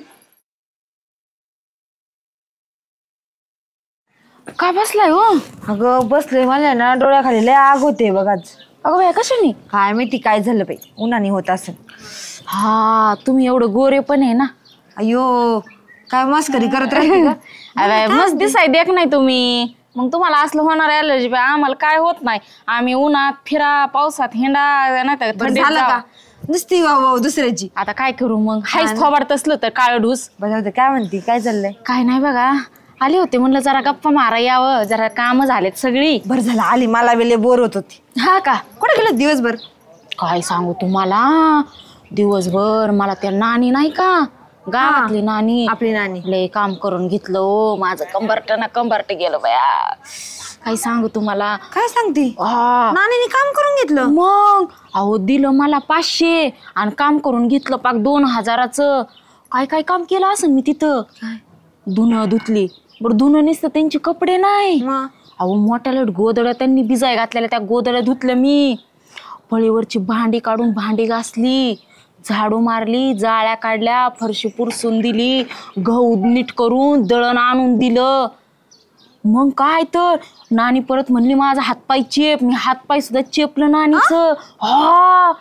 F: काय बसलाय हो?
H: अगं बसले, मला ना डोळ्याखाली लय आग होते बघ आज.
F: अगं बाय कशाने?
H: काय माहिती काय झालं बाई, उन्हाने होत असेल.
F: हा तुम्ही एवढं गोरे पण आहे ना.
H: अयो काय मस्करी करत राहते का?
F: अरे मस्त दिसाय देख नाही तुम्ही, मग तुम्हाला असलं होणार एलर्जी. आम्हाला काय होत नाही, आम्ही उन्हात फिरा, पावसात हिंडा, नाही
H: झालं का नुसती वाव दुसऱ्याची.
F: आता काय करू मग, हायच थोबाड तसलं तर काळ ढूस.
H: बजावते. काय म्हणते, काय चाललंय?
F: काय नाही बघा, आले होते म्हणलं जरा गप्पा मारा यावं, जरा काम झालेत सगळी.
H: बरं झालं आली, मला वेळे बोर होत होती.
F: हा का?
H: कुठे गेलं दिवसभर?
F: काय सांगू तुम्हाला, दिवसभर मला त्या नानी नाही का, गावातली नानी,
H: आपली नानी
F: लय काम करून घेतलं. माझं कंबरट ना कंबरट गेलं बया. काय सांगू तुम्हाला.
H: काय सांगते
F: हा
H: नानीने काम करून घेतलं.
F: मग अहो दिलं मला 500 आणि काम करून घेतलं पाक 2000चं. काय काय काम केलं असं मी तिथं. धुणं धुतली बरं. धुणं नुसतं त्यांचे कपडे नाही, अहो मोठ्या लट गोदड्या त्यांनी भिजाय घातलेल्या त्या गोदड्या धुतल्या मी. फळीवरची भांडी काढून भांडी घासली, झाडू मारली, जाळ्या काढल्या, फरशी पुरसून दिली, गहू नीट करून दळण आणून दिलं. मग काय तर नानी परत म्हणली माझा हातपाय चेप. मी हातपाय सुद्धा चेपलं नानीचं. हा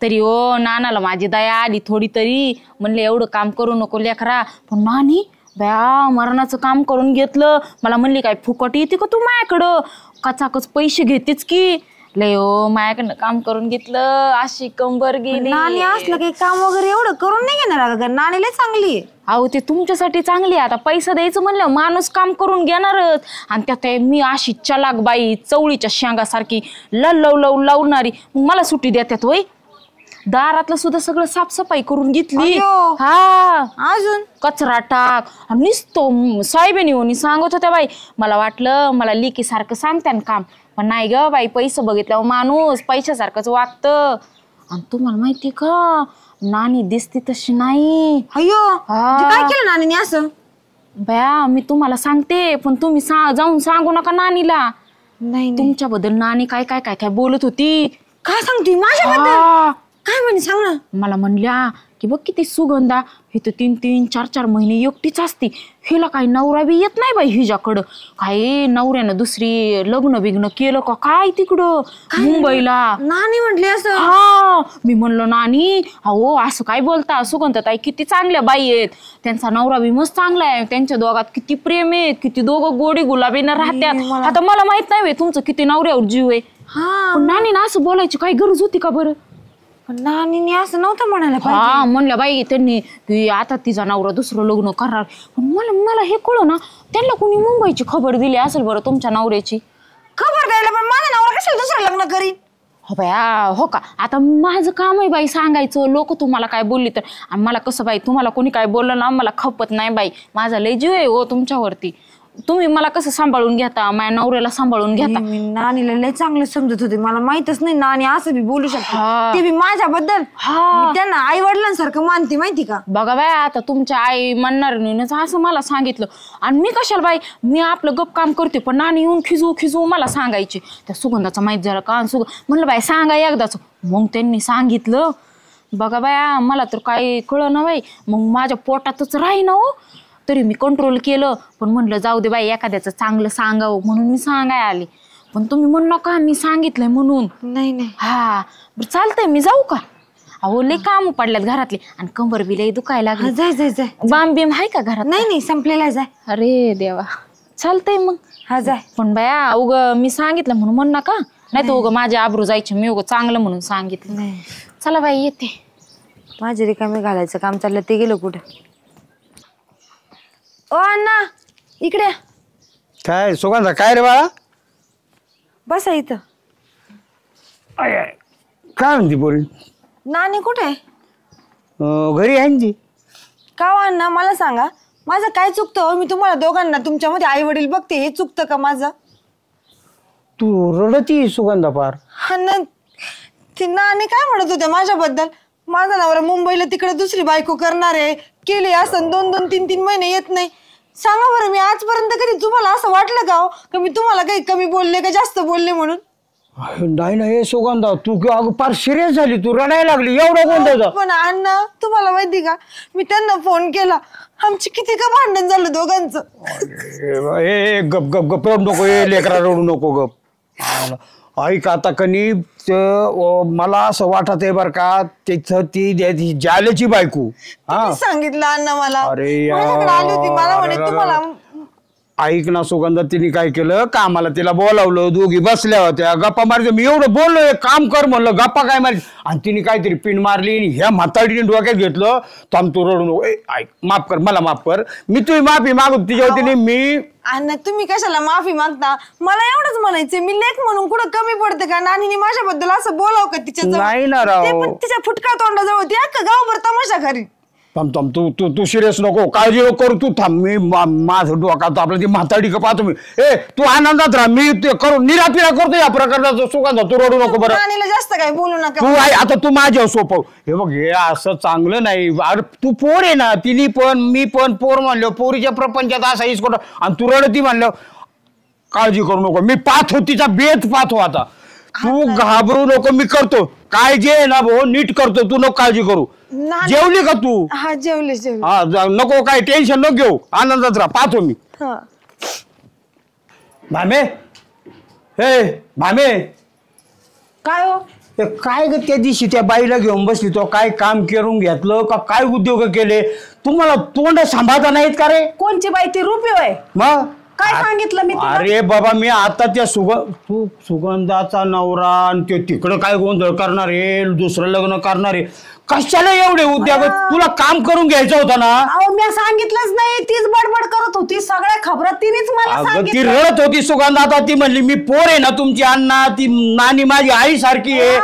F: तरी ओ नानाला माझी दया आली थोडी तरी. म्हणले एवढं काम करू नको लेकरा. पण नानी बया मरणाचं काम करून घेतलं. मला म्हणली काय फुकट येते का तू माझ्याकडं, कचाकच पैसे घेतेच की. लय ओ माझ्याकडनं काम करून घेतलं. अशी कंबर गेली.
H: नानी असलं काही काम वगैरे एवढं करून नाही घेणार अगं. नानी लय चांगली आहे.
F: अहो ते तुमच्यासाठी चांगली आहे. आता पैसा द्यायचं म्हणलं माणूस काम करून घेणारच. आणि त्यात मी अशी चलाक बाई चवळीच्या शेंगासारखी लावणारी. मग मला सुट्टी देतात वय. दारातलं सुद्धा सगळं साफसफाई करून घेतली. हा
H: अजून
F: कचरा टाक निसतो. साहेबांनी होणी सांगत होत्या बाई. मला वाटलं मला लिकी सारखं सांगते ना काम, पण नाही ग बाई. पैसे बघितल्यावर माणूस पैशासारखंच वागतं. आणि तुम्हाला माहिती का नानी दिसती तशी नाही.
H: अयो काय केलं नानीने असं.
F: बया मी तुम्हाला सांगते पण तुम्ही जाऊन सांगू नका नानीला.
H: नाही
F: तुमच्याबद्दल नानी काय काय काय काय बोलत होती.
H: काय सांगते माझ्याबद्दल. काय म्हणे सांग ना.
F: मला म्हणल्या की बघ किती सुगंधा हे तर 3-3, 4-4 महिने एकटीच असते. हिला काही नवरा बी येत नाही बाई हिच्याकडं. काय नवऱ्यानं दुसरी लग्न बिग्न केलं का काय तिकडं मुंबईला.
H: नानी म्हटली असं.
F: हा मी म्हणलं नानी अहो असं काय बोलता. सुगंधताई किती चांगल्या बाई आहेत. त्यांचा नवरा बी मस्त चांगला आहे. त्यांच्या दोघात किती प्रेम आहे. किती दोघं गोडी गुलाबीनं राहत्यात. आता मला माहित नाही बाई तुमचं किती नवऱ्यावर जीव आहे. पण नानी ना असं बोलायची काही गरज होती का बरं.
H: नानीने असं नव्हतं म्हणायला
F: पाहिजे. हा म्हणलं बाई त्यांनी की आता तिचा नवरा दुसरं लग्न करणार. मला हे कळलं ना त्यांना कोणी मुंबईची खबर दिली असेल बरं तुमच्या नवऱ्याची.
H: खबर द्यायला पण माझा नवरा कशाला दुसरं लग्न करीन.
F: हो बया हो का. आता माझं काम आहे बाई सांगायचं. लोक तुम्हाला काय बोलली तर. आणि मला कसं बाई तुम्हाला कोणी काय बोललं ना मला खपत नाही बाई. माझा लय जीव आहे हो तुमच्यावरती. तुम्ही मला कसं सांभाळून घेता माझ्या नवऱ्याला सांभाळून घेता.
H: मी नानीला लय चांगलं समजत होते. मला माहितच नाही नानी असं बी बोलू शकते. ते बी माझ्याबद्दल. त्यांना आई वडिलांसारखं मानते माहिती का.
F: बघा बाय आता तुमच्या आई म्हणणार असं मला सांगितलं. आणि मी कशाला बाई मी आपलं गप काम करते पण नानी येऊन खिजू मला सांगायची. त्या सुगंधाचं माहित झालं का. म्हणलं बाई सांगा एकदाच. मग त्यांनी सांगितलं. बघा बाया मला तर काही कळलं ना बाई. मग माझ्या पोटातच राही ना हो. तरी मी कंट्रोल केलं. पण म्हणलं जाऊ दे बाई एखाद्याचं चांगलं सांगावं म्हणून मी सांगाय आले. पण तुम्ही म्हणलं का मी सांगितलंय म्हणून.
H: नाही
F: हा चालतंय मी जाऊ का. अहो लय काम पडल्यात घरातले आणि कंबर बी लय दुखायला लागली.
H: जाय
F: बाम बिम आहे का घरात.
H: नाही संपलेला जाय.
F: अरे देवा चालतंय मग.
H: हा जाय.
F: पण बाया उग मी सांगितलं म्हणून म्हण नका. नाही तर उग माझे आबरू जायचे. मी उग चांगलं म्हणून सांगितलं.
H: नाही
F: चला बाई येते.
H: माझे रिकामी घालायचं काम चाललं ते गेलं कुठं. ओ अण्णा इकडे.
A: काय सुगंधा काय रे बाळा.
H: बसा इथं.
A: काय म्हणते पोरी.
H: नानी कुठे आहे.
A: घरी आहे ती.
H: का अण्णा मला सांगा माझं काय चुकतं. मी तुम्हाला दोघांना तुमच्यामध्ये आई वडील बघते हे चुकतं का माझं.
A: तू रडती सुगंधा पार.
H: हा ना ती नानी काय म्हणत होत्या माझ्याबद्दल. माझा नवरा मुंबईला तिकडे दुसरी बायको करणार आहे. केली असं 2-2, 3-3 महिने येत नाही. सांगा बरं मी आजपर्यंत कधी तुम्हाला असं वाटलं का हो का मी तुम्हाला काही कमी बोलले का जास्त बोलले म्हणून.
A: नाही ना हे सुगंधा तू अगं फार सिरियस झाली. तू रडायला लागली एवढं कोणतं.
H: पण अण्णा तुम्हाला माहिती का मी त्यांना फोन केला. आमची किती का भांडण झालं दोघांचं.
A: गप गप गप रडू नको. लेकरा रडू नको गप. ऐक आता कनी मला असं वाटत आहे बर का तिथं ती जालेची बायको. हा
H: सांगितलं अण्णा मला.
A: अरे
H: आली होती मला म्हणे तुम्हाला.
A: ऐक ना सुगंधा तिने काय केलं कामाला तिला बोलावलं. दोघी बसल्या होत्या गप्पा मारायचं. मी एवढं बोललो एक काम कर म्हणलं गप्पा काय मारायची. आणि तिने काहीतरी पिन मारली. ह्या म्हातारीने डोक्यात घेतलं. थांब तू रडू नको. ऐक माफ कर मला माफ कर. मी तुझी माफी मागू तिच्या वतीने. मी
H: अण्णा तुम्ही कशाला माफी मागता. मला एवढंच म्हणायचंय मी लेख म्हणून कुठं कमी पडते का. नानीने माझ्याबद्दल असं बोलाव का तिच्या
A: नाही ना राव.
H: तिच्या फुटका तोंडाजवळ ती अख्खा गावभर तमाशा घरी.
A: थांब थांब तू तू तू सिरियस नको, काळजी नको करू, तू थांब. मी माझं डोकात आपलं ती म्हाताडी का पाहतो मी. ए तू आनंदात राहा, मी ते करू निरापिरा करतो या प्रकारचा. सुगंधा तू रडू नको बरं.
H: नानीला जास्त काय बोलू नका.
A: तू आहे आता, तू माझ्यावर सोपव. हे बघ हे असं चांगलं नाही. अरे तू पोर आहे ना, तिने पण मी पण पोर म्हणलो, पोरीच्या प्रपंचात असा हिसकोट आणि तू रडती म्हणलं. काळजी करू नको, मी पाहतो तिचा बेत पाहतो आता. तू घाबरू नको, मी करतो काय जे आहे ना भाऊ नीट करतो. तू नको काळजी करू. जेवली का तू?
H: हा जेवले जेवले.
A: हा नको काय टेन्शन नको घेऊ, आनंदात राहा, पाहतो मी.
H: हा
A: भामे, हे भामे,
G: काय हो
A: ते काय ग त्या दिवशी त्या बाईला घेऊन बसली, तो काय काम करून घेतलं का, काय उद्योग केले? तुम्हाला तोंड सांभाळता नाहीत का रे?
G: कोणची बाई ती रुपी होय?
A: मग
G: काय सांगितलं मी तुला?
A: अरे बाबा मी आता त्या तू सुगंधाचा नवरा आणि ते तिकडं काय गोंधळ करणार आहे, दुसरं लग्न करणार आहे, कशाला एवढे उद्योग? तुला काम करून घ्यायचं होतं ना.
G: अहो मी सांगितलंच नाही, तीच बडबड करत होती, सगळ्या खबरात तिनेच मला
A: अगं ती
G: सांगितलं.
A: रडत होती सुगंधा. आता ती म्हणली मी पोर आहे ना तुमची अण्णा, ती नानी माझी आई सारखी आहे.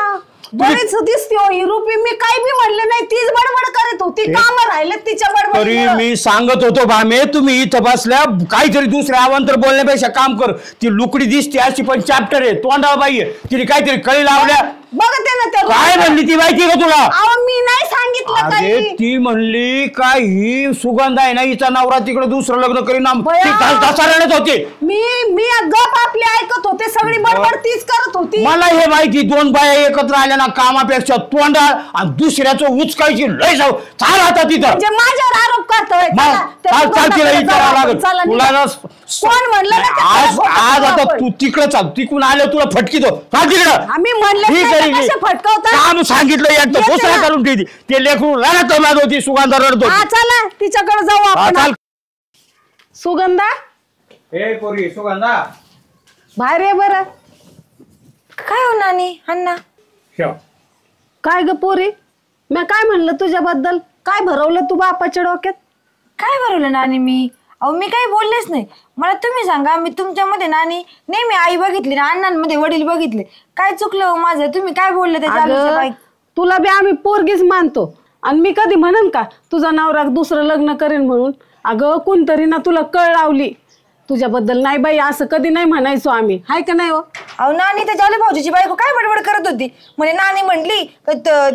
G: बरीच दिसते हो ही रुपी, मी काय बी म्हणले नाही, तीच बडबड करत होती, काम राहिले तिच्या
A: तरी
G: बडबड.
A: मी सांगत होतो भामे, तुम्ही इथं बसल्या काहीतरी दुसऱ्या अवांतर बोलण्यापेक्षा काम कर. ती लुकडी दिसते अशी पण चॅप्टर आहे, तोंडावर बाई आहे, तिने काहीतरी कळी लावल्या.
G: बघते ना त्या
A: काय म्हणली ती माहिती का तुला?
G: अहो मी नाही सांगितलं
A: अरे
G: काही.
A: ती म्हणली काय ही सुगंध आहे ना, हिचा नवरा तिकडे दुसरं लग्न करीन.
G: बया.
A: रडत होती.
G: मी गप आपली ऐकत होते, सगळी बडबड तीच करत होती.
A: मला हे माहिती, दोन बाया एकत्र आल्या ना कामापेक्षा तोंडाळ आणि दुसऱ्याचं उचकायची लय जाऊ. चाल आता तिथं.
G: म्हणजे माझ्यावर आरोप करतोय.
A: मग चाल चाल तिला विचारावं लागेल तुला ना.
G: कोण म्हणलं ना ते
A: आज
G: खरं
A: आज
G: खोटं
A: आता
G: आपण?
A: तू तिकडे चाल, तिकडून आले तुला फटकी दो. चाल तिकडं.
G: आम्ही म्हणले
A: ठीक
G: नाही
A: आहे,
G: तर कसे फटकवतात?
A: काम सांगितलं एकदा
G: येते
A: दुसऱ्या
G: ना.
A: करून ठेवती. ते लेकरू रडत मारत होती, सुगंधा रडत
G: हा
A: होती.
G: चला तिच्याकडे जाऊ
A: हा,
G: आपण.
A: चाल.
G: सुगंधा
A: ए पोरी सुगंधा
G: बाहेर ये बरं.
H: काय हो नानी अण्णा?
A: ठेव.
G: काय ग पोरी, मी काय म्हणलं तुझ्याबद्दल? काय भरवलं तू बापाच्या डोक्यात?
H: काय भरवलं नानी मी? अहो मी काही बोललेच नाही. मला तुम्ही सांगा, मी तुमच्यामध्ये नानी नेहमी आई बघितली ना, अण्णांमध्ये वडील बघितले. काय चुकलं हो माझं? तुम्ही काय बोलले त्याच्या आलोच्या
G: अगं,
H: बाई?
G: तुला बी आम्ही पोरगीच मानतो आणि मी कधी म्हणन का तुझा नवरा दुसरं लग्न करेन म्हणून? अगं कोणतरी ना तुला कळ लावली तुझ्याबद्दल. नाही बाई असं कधी नाही म्हणायचो आम्ही, हाय का नाही हो?
H: अहो नानी त्या जावले भाऊजीची बायको काय बडबड करत होती. म्हणजे नानी म्हटली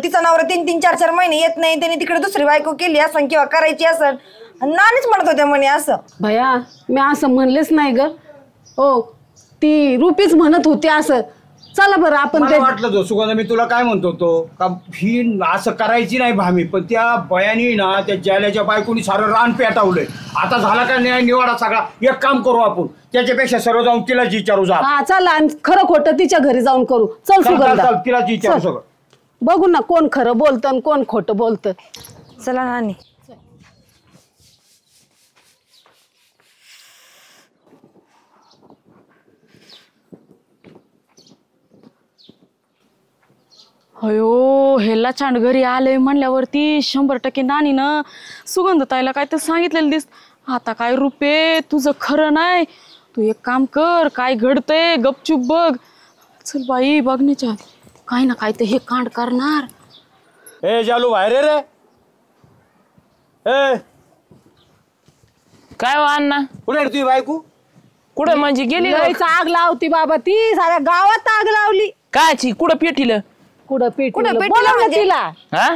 H: तिचा नवरा 3-3, 4-4 महिने येत नाही, त्याने तिकडे दुसरी बायको केली असन किंवा करायची असन. नानीच म्हणत होत्या म्हणे असं.
G: भया मी असं म्हणलेच नाही ग. हो ती रुपीच म्हणत होती असं. चला बरं आपण
A: मला वाटलं तो सुगंधा, मी तुला काय म्हणतो तो का ही असं करायची नाही भामी, पण त्या बयानी ना त्या जाल्याच्या बायकोनी सारं रान पेटावलंय. आता झाला का न्याय निवाडा सगळा. एक काम करू आपण, त्याच्यापेक्षा सर्व जाऊन तिलाच विचारू. जा
G: हा चला, आणि खरं खोटं तिच्या घरी जाऊन करू. चल सुगंधा,
A: तिलाच विचारू
G: चल.
A: सगळं.
G: बघू ना कोण खरं बोलतं आणि कोण खोटं बोलतं.
H: चला नानी.
I: अयो हेला चांड घरी आलंय म्हणल्यावरती 100% नानीनं सुगंधताईला काय तर सांगितलेलं दिस. आता काय रुपे तुझं खरं नाही. तू एक काम कर, काय घडतंय गपचूप बघ. चल बाई बघण्याच्या आधी काय ना काय तर हे कांड करणार.
A: ए जालू बाहेर रे. ए
B: काय हो अण्णा?
A: कुठे तुझी बायको?
B: कुठं म्हणजे गेली का?
G: लयच आग लावती बाबा ती, साऱ्या गावात आग लावली.
B: कायची? कुठं पेटीलं?
G: कुठं
H: कुठं
G: पेटलं?
H: पेटलं
G: बोला ना
H: म्हणजे?
G: तिला.
B: हा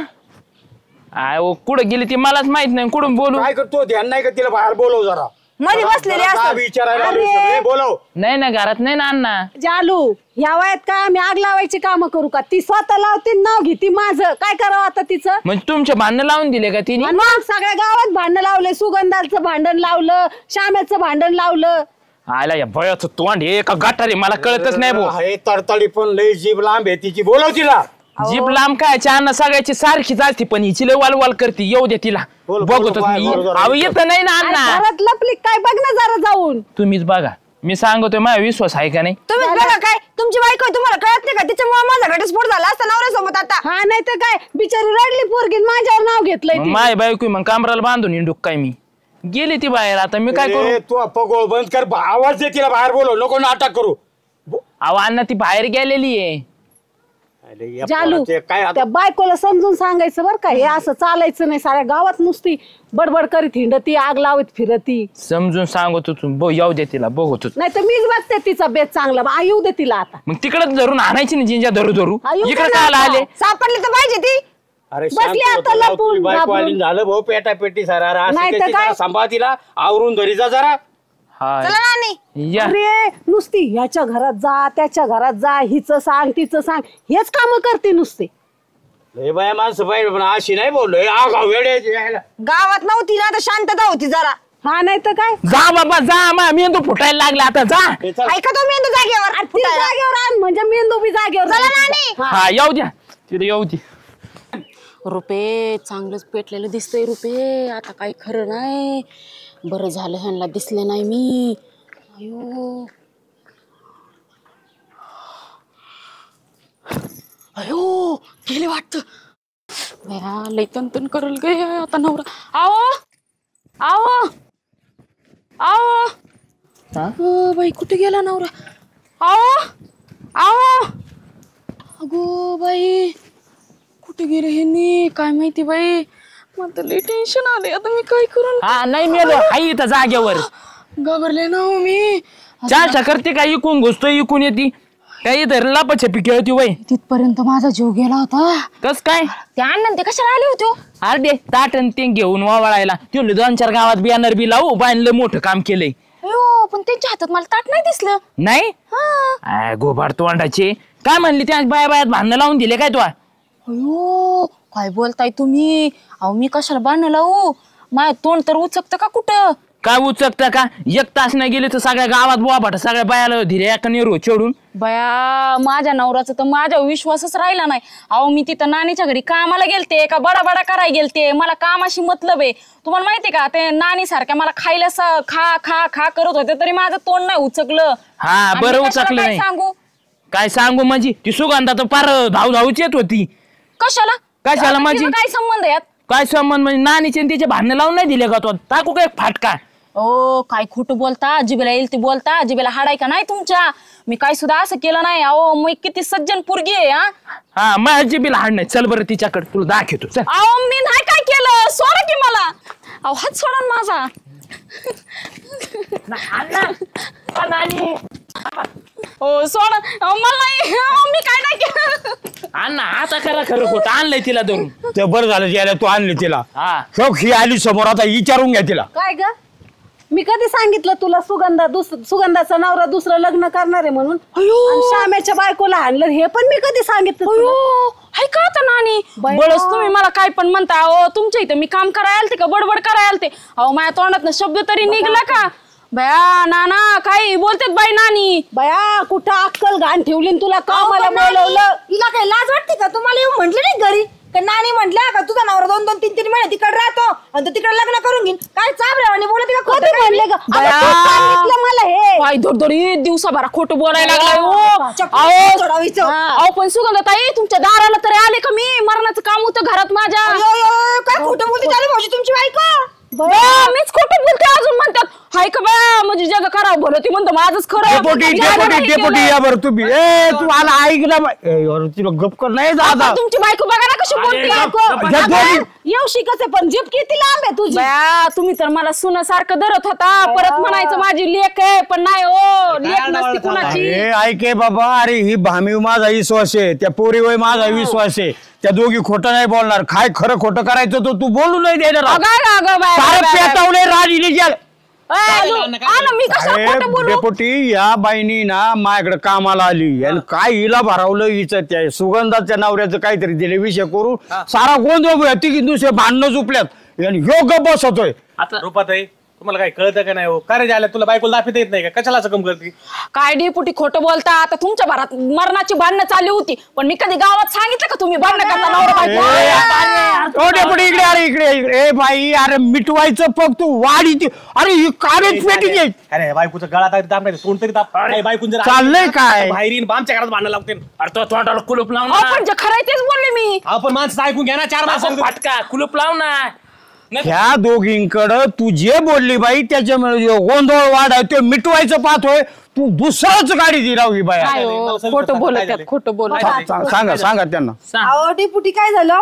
B: आय ओ कुठं गेली ती मलाच माहित नाही. कुठून बोलू?
A: काय करतो ध्यान नाही का तिला? बाहेर बोलव जरा.
H: मध्ये बसलेली
A: जरा
H: असतात.
A: विचारायला
G: अरे.
A: लागले सगळे, बोलव.
B: नाही ना घरात नाही ना अण्णा.
G: जालू या वयात काय आम्ही आग लावायची काम करू का? ती स्वतः लावती, नाव घेती माझं. काय करावं आता तिचं?
B: म्हणजे तुमचे भांडण लावून दिले का तिने?
G: आणि मग सगळ्या गावात भांडण लावले. सुगंधाचं भांडण लावलं, श्याम्याचं भांडण लावलं.
B: आयला या भयाचं तोंड हे का गटारे मला कळतच नाही भाऊ.
A: हे तडतडी पण लई जीभ लांब आहे तिची. बोलव तिला.
B: जीप लांब काय अण्णा सगळ्याची सारखीच असते पण हिची लय वाल करते. येऊ दे तिला.
A: बोल, बोल,
B: बघतो
A: काय बरोबर आहे.
B: अहो येत नाही ना
G: आणि
B: अण्णा.
G: घरात लपली काय बघ ना जरा जाऊन.
B: तुम्हीच बघा. मी सांगतोय माझा विश्वास आहे का नाही?
H: तुम्ही बघा काय तुमची बायको आहे, तुम्हाला कळत नाही का? तिच्यामुळे माझा घटस्फोट झाला असता नवऱ्यासोबत आता.
G: हा नाही तर काय, बिचारी रडली पोरगी, माझ्यावर नाव घेतलंय ती.
B: माय बायको मग कामराला बांधून हिंडूक काय मी? गेली ती बाहेर. आता मी काय करू?
A: ए, तू पगोळ बंद कर. आवाज दे तिला. बाहेर बोलव. नको नाटक करू.
B: अहो अण्णा ती बाहेर गेलेली आहे.
G: जालू
A: काय
G: त्या बायकोला समजून सांगायचं बरं का, हे असं चालायचं नाही. साऱ्या गावात नुसती बडबड करीत हिंडती, आग लावत फिरती.
B: समजून सांगतो तू येऊ दे तिला बघतो.
G: नाही तर मीच बघते तिचा बेत चांगला. येऊ दे तिला आता.
B: मग तिकडे धरून आणायची ना जिंजा धरू धरू.
G: येऊ दे
B: इकडे
G: ना
B: काय आले?
H: सापडली तर पाहिजे ती.
A: अरे
G: बसली आता लपून घाबरून.
A: झालं भाऊ पेटापेटी सारा
G: नाही तर काय?
A: सांभाळ तिला आवरून घरी जा जरा.
B: हाय.
H: चला नानी.
B: या
G: अरे नुसती ह्याच्या घरात जा, त्याच्या घरात जा, हिचं सांग तिचं सांग, हेच काम करते नुसते.
A: लय बाया माणसं पाहिजे पण अशी नाही बोललोय. आगाव वेड्याची यायला.
H: गावात नव्हती ना तर शांतता होती जरा.
G: हा नाही तर काय.
B: जा बाबा जा, मा मेंदू फुटायला लागला आता जा.
H: ऐका तो मेंदू जागेवर.
G: ती जागेवर आण म्हणजे मेंदू बी जागेवर.
H: चला नानी.
B: हा येऊ द्या तिथे येऊ दे.
F: रुपे चांगलंच पेटलेलं दिसतंय रुपे. आता काही खरं नाही. बरं झालं ह्यांना दिसले नाही मी. अयो अयो गेले वाटतं. लय तन करल गे आता नवरा. आओ आओ आओ बाई कुठे गेला नवरा. आओ आओ अगो बाई कुठे गेले हे काय माहिती बाई. मला लय टेन्शन आले आता. मी काय करू.
B: हा नाही मेलो आई इथं जागेवर.
F: घाबरले ना हो मी.
B: चाचा करते काय इकून घुसतोय इकून येते काही धरला पछपी खेळती वय.
F: तिथपर्यंत माझा जीव गेला होता.
B: कस काय
F: त्या अण्णा ते कशाला आले होते.
B: अरे ताटन ते घेऊन वावळायला ते 2-4 गावात बॅनर बी लावू बांधलं मोठं काम केलंय.
F: अयो पण त्यांच्या हातात मला ताट नाही दिसलं.
B: नाही गोबाड तोंडाचे काय म्हणली त्या बायात भांडणं लावून दिले काय तू.
F: अयो काय बोलताय तुम्ही. अहो मी कशाला बांधणं लावू. माझं तोंड तर उचकतं का कुठं.
B: काय उचकता का 1 तास नाही गेले तर सगळ्या गावात बोबाट सगळ्या बायाला धीरे एका नेरू चढून.
F: बया माझ्या नवऱ्याचा तर माझ्या विश्वासच राहिला नाही. अहो मी तिथं नानीच्या घरी कामाला गेलते का बडा करायला गेलते. मला कामाशी मतलब आहे. तुम्हाला माहितीये का ते नानी सारख्या मला खायला खा खा खा करत होते तरी माझं तोंड नाही उचकलं.
B: हा बरं उचकलं नाही.
F: सांगू
B: काय सांगू म्हणजे ती सुगंधा तर पार धावच येत होती.
F: कशाला
B: माझी
F: काय संबंध यात.
B: काय संबंध म्हणजे नानीचे तिचे भांडणं लावून नाही दिले का तो टाकू काय फाटका.
F: ओ काय खोटं बोलता. जिबेला येईल ती बोलता. जिबेला हाडाय का नाही तुमच्या. मी काय सुद्धा असं केलं नाही. अहो मी किती सज्जन पोरगी आहे.
B: हा माझ्या जिबीला हाड नाही. चल बरं तिच्याकडे तुला दाखवतो चल.
F: अहो मी नाही काय केलं. सोडा की मला. अहो हात सोडा ना माझा. हो सोडा. मला मी काय नाही केलं.
B: अण्णा आता खरं खोटं आणलंय तिला धरून.
A: ते बरं झालं यायला तू आणली तिला.
B: हा
A: ही आली समोर आता विचारून घ्या तिला.
G: काय ग मी कधी सांगितलं तुला सुगंधाचा नवरा दुसरं लग्न करणार आहे म्हणून. आणि श्याम्याच्या बायकोला आणलं हे पण मी कधी सांगितलं तुला?
F: हाय का आता नानी बळच तुम्ही मला काय पण म्हणता. अहो तुमच्या इथं मी काम करायला आलते का बडबड करायला आलते. अहो माझ्या तोंडात शब्द तरी निघला का. बया नाना काही बोलतेत बाई नानी.
G: बया कुठं अक्कल घाण ठेवली तुला कामाला बोलवलं.
H: हिला काही लाज वाटते का. तुम्हाला येऊन म्हटलं नाही घरी का नानी म्हटल्या का तुझा नवरा 2-3 महिने तिकडे राहतो आणि तो तिकडे लग्न करून घेईन. काय चाबऱ्यावानी बोलत का.
G: कधी म्हणले का सांगितलं मला हे.
F: बाई धडधडी दिवसाभरा खोटं बोलायला लागलाय. अहो पण सुगंधाताई तुमच्या दाराला तरी आले का मी. मरणाचं काम होतं घरात माझ्या.
H: काय खोटं बोलते चालू भाऊजी तुमची बायको.
F: मीच खोटं बोलते अजून म्हणतात. हाय का बा म्हणजे जग करावं भलं ती म्हणतो माझंच खरं.
A: डेपोटी या बरं तुम्ही. तू आला ऐक ना तिला गप कर नाही दादा.
F: तुमची बायको बघा ना कशी बोलते.
G: येऊशी कसे पण जीप किती लांब आहे तुझी.
F: तुम्ही तर मला सुनासारखं धरत होता. परत म्हणायचं माझी लेक आहे पण नाही हो लेक नसती कुणाची.
A: ऐके बाबा. अरे ही भामी माझा विश्वास आहे. त्या पोरी वय माझा विश्वास आहे. त्या दोघी खोटं नाही बोलणार. काय खरं खोटं करायचं तो तू बोलू नाही देणार. पेटवले राजीने गेल. डेपोटी या बाईनी ना माझ्याकडे कामाला आली आणि काय हिला भरावलं हिचं त्या सुगंधाच्या नवऱ्याचं काहीतरी दिले विषय करून सारा गोंधळ तिघी दुसरे भांडणं झुपल्यात आणि ह्यो गप बसतोय.
E: आता रूपाताई तुम्हाला काय कळतं का नाही हो. काय रे झालं तुला बायकोला दाखवता येत नाही का. कशाला असं कम करते.
F: काय डेपुटी खोटं बोलता. आता तुमच्या घरात मरणाची भांडणं चालली होती पण मी कधी गावात सांगितलं का तुम्ही भांडणं करता नवरा बायको.
A: डेपोटी इकडे. अरे इकडे ए बाई. अरे मिटवायचं पग तू वाढी. अरे ही कारेच पेटी.
E: अरे बायकोचं गळा तरी ताप नाही तोंड तरी ताप. बायकून जर
A: चाललंय काय
E: बाहेरीन आमच्या घरात भांडणं लागते.
B: अरे तो तोंडाला कुलूप लावून
F: पण जे खरंय तेच बोलले मी.
E: आपण माणसं ऐकून घ्या ना. 4 माणसं
B: फाटका कुलूप लाव ना.
A: ह्या दोघींकडं तू जे बोलली बाई त्याच्यामुळे जो गोंधळ वाढ ते मिटवायचं पाहतोय तू दुसराच गाडी दिलावी बाई.
I: काय हो, खोटं बोलत आहेत, खोटं बोलत आहेत.
A: सांगा सांगा त्यांना.
H: अहो डेपुटी काय झालं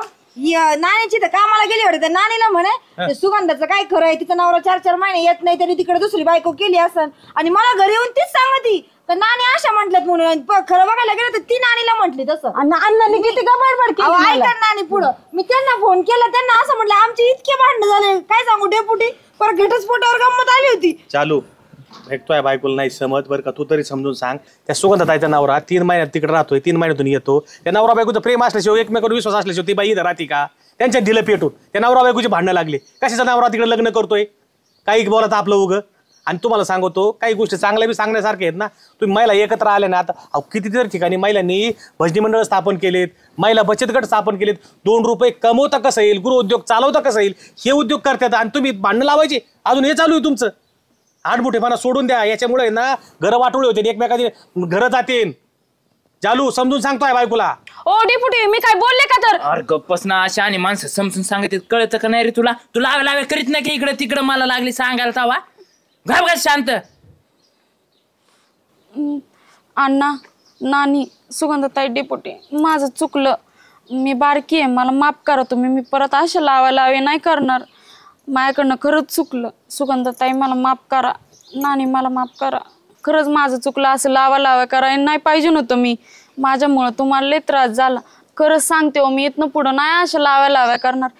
H: नानीची तर कामाला गेली होते त्या नानीला म्हणे ते सुगंधाचं काय खरं आहे तिचा नवरा 4-4 महिने येत नाही तरी तिकडे दुसरी बायको केली असन आणि मला घरी येऊन तीच सांगती तर नानी अशा म्हटल्यात म्हणून खरं बघायला गेलं तर ती नानीला म्हटली तसं अण्णांनी किती का बडबड केली ऐका नानी पुढं मी त्यांना फोन केला त्यांना असं म्हटलं आमचे इतके भांडण झाले काय सांगू डेपुटी पर घटस्फोटावर गंमत आली होती.
E: चालू भेटतोय बायकोला नाही समज बरं का तू तरी समजून सांग. त्या सुगंधाताईचा नवरा 3 महिन्यात तिकडे राहतोय 3 महिन्यातून येतो. त्या नवरा बायकोचं प्रेम असल्याशिवाय एकमेकांवर विश्वास असल्याशिवाय ती बाई इथं राहते का? त्यांच्या दिलं पेटून त्या नवरा बायकोची भांडणं लागली. कशाचा नवरा तिकडे लग्न करतोय काही बोलत आपलं उगं. आणि तुम्हाला सांगतो काही गोष्टी चांगल्या बी सांगण्यासारखे आहेत ना. तुम्ही महिला एकत्र आल्या ना आता कितीतरी ठिकाणी महिलांनी भजनी मंडळ स्थापन केलेत महिला बचत गट स्थापन केलेत. 2 रुपये कमवता कसं येईल गृहउद्योग चालवता कसं येईल हे उद्योग करतात आणि तुम्ही भांडणं लावायचे अजून हे चालू आहे तुमचं. आडमुठेपणा सोडून द्या याच्यामुळे ना घरं वाटोळे होते एकमेकाची घरं जातील. चालू समजून सांगतोय बायकोला.
I: ओ डेपुटी मी काय बोलले का तर? अरे गप्पच ना अशा आणि माणसं समजून सांगते कळतं का नाही रे तुला? तू लावे करीत नाही की इकडे तिकडे मला लागली सांगायला तवा घाब शांत. अण्णा नानी सुगंधताई डेपुटी माझं चुकलं मी बारकी आहे मला माफ करा तुम्ही. मी परत अशा लावे नाही करणार. माझ्याकडनं खरंच चुकलं. सुगंधताई मला माफ करा. नानी मला माफ करा. खरंच माझं चुकलं. असं लावा करायला नाही पाहिजे नव्हतं मी. माझ्यामुळं तुम्हाला लय त्रास झाला. खरंच सांगते हो मी इथनं पुढं नाही अशा लाव्या करणार.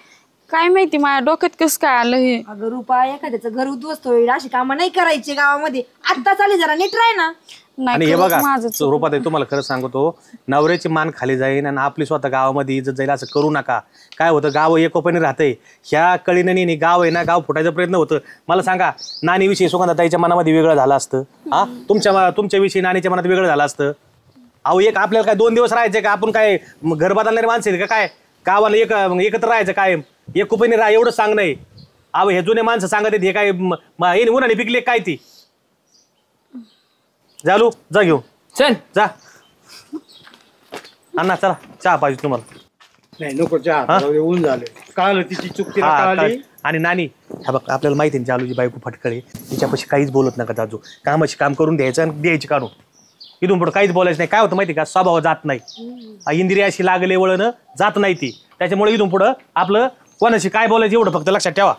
I: काय माहिती माझ्या डोक्यात कसं काय आलं हे.
H: अगं रुपा एखाद्याचं घर उद्ध्वस्त होईल अशी कामं नाही करायची गावामध्ये. आत्ता चालेल जरा नीट राह ना.
E: आणि हे बघा रूपात तुम्हाला खरं सांगतो नवऱ्याची मान खाली जाईल आणि आपली स्वतः गावामध्ये इज्जत जाईल असं करू नका. काय होतं गाव एकोपणे राहतंय ह्या कळीने गाव आहे ना गाव फुटायचा प्रयत्न होतं. मला सांगा नानीविषयी सुगंधाताईच्या मनामध्ये वेगळं झालं असतं हा तुमच्याविषयी नानीच्या मनात वेगळं झालं असतं. अहो एक आपल्याला काय 2 दिवस राहायचे का? आपण काय घर बदलणारे माणसं आहेत का काय? गावाला एकत्र राहायचं काय एकोपणे राहा एवढं सांग नाही. अहो हे जुने माणसं सांगत आहेत हे काय हे उन्हाने पिकले काय ती. झालू जा घेऊ चल जा अण्णा चला चहा पाहिजे तुम्हाला.
A: नाही नको चहा ऊन झाले कळालं तिची चूक तिला कळाली.
E: आणि नानी हा बघ आपल्याला माहिती आहे जालूची बायको फटकळे तिच्यापाशी काहीच बोलत नका जाजू. कामाशी काम करून द्यायचं आणि द्यायची काढून इथून पुढे काहीच बोलायचं नाही. काय होतं माहिती का स्वभाव जात नाही इंद्रिय अशी लागले वळण जात नाही ती. त्याच्यामुळे इथून पुढं आपलं कोणाशी काय बोलायचं एवढं फक्त लक्षात ठेवा.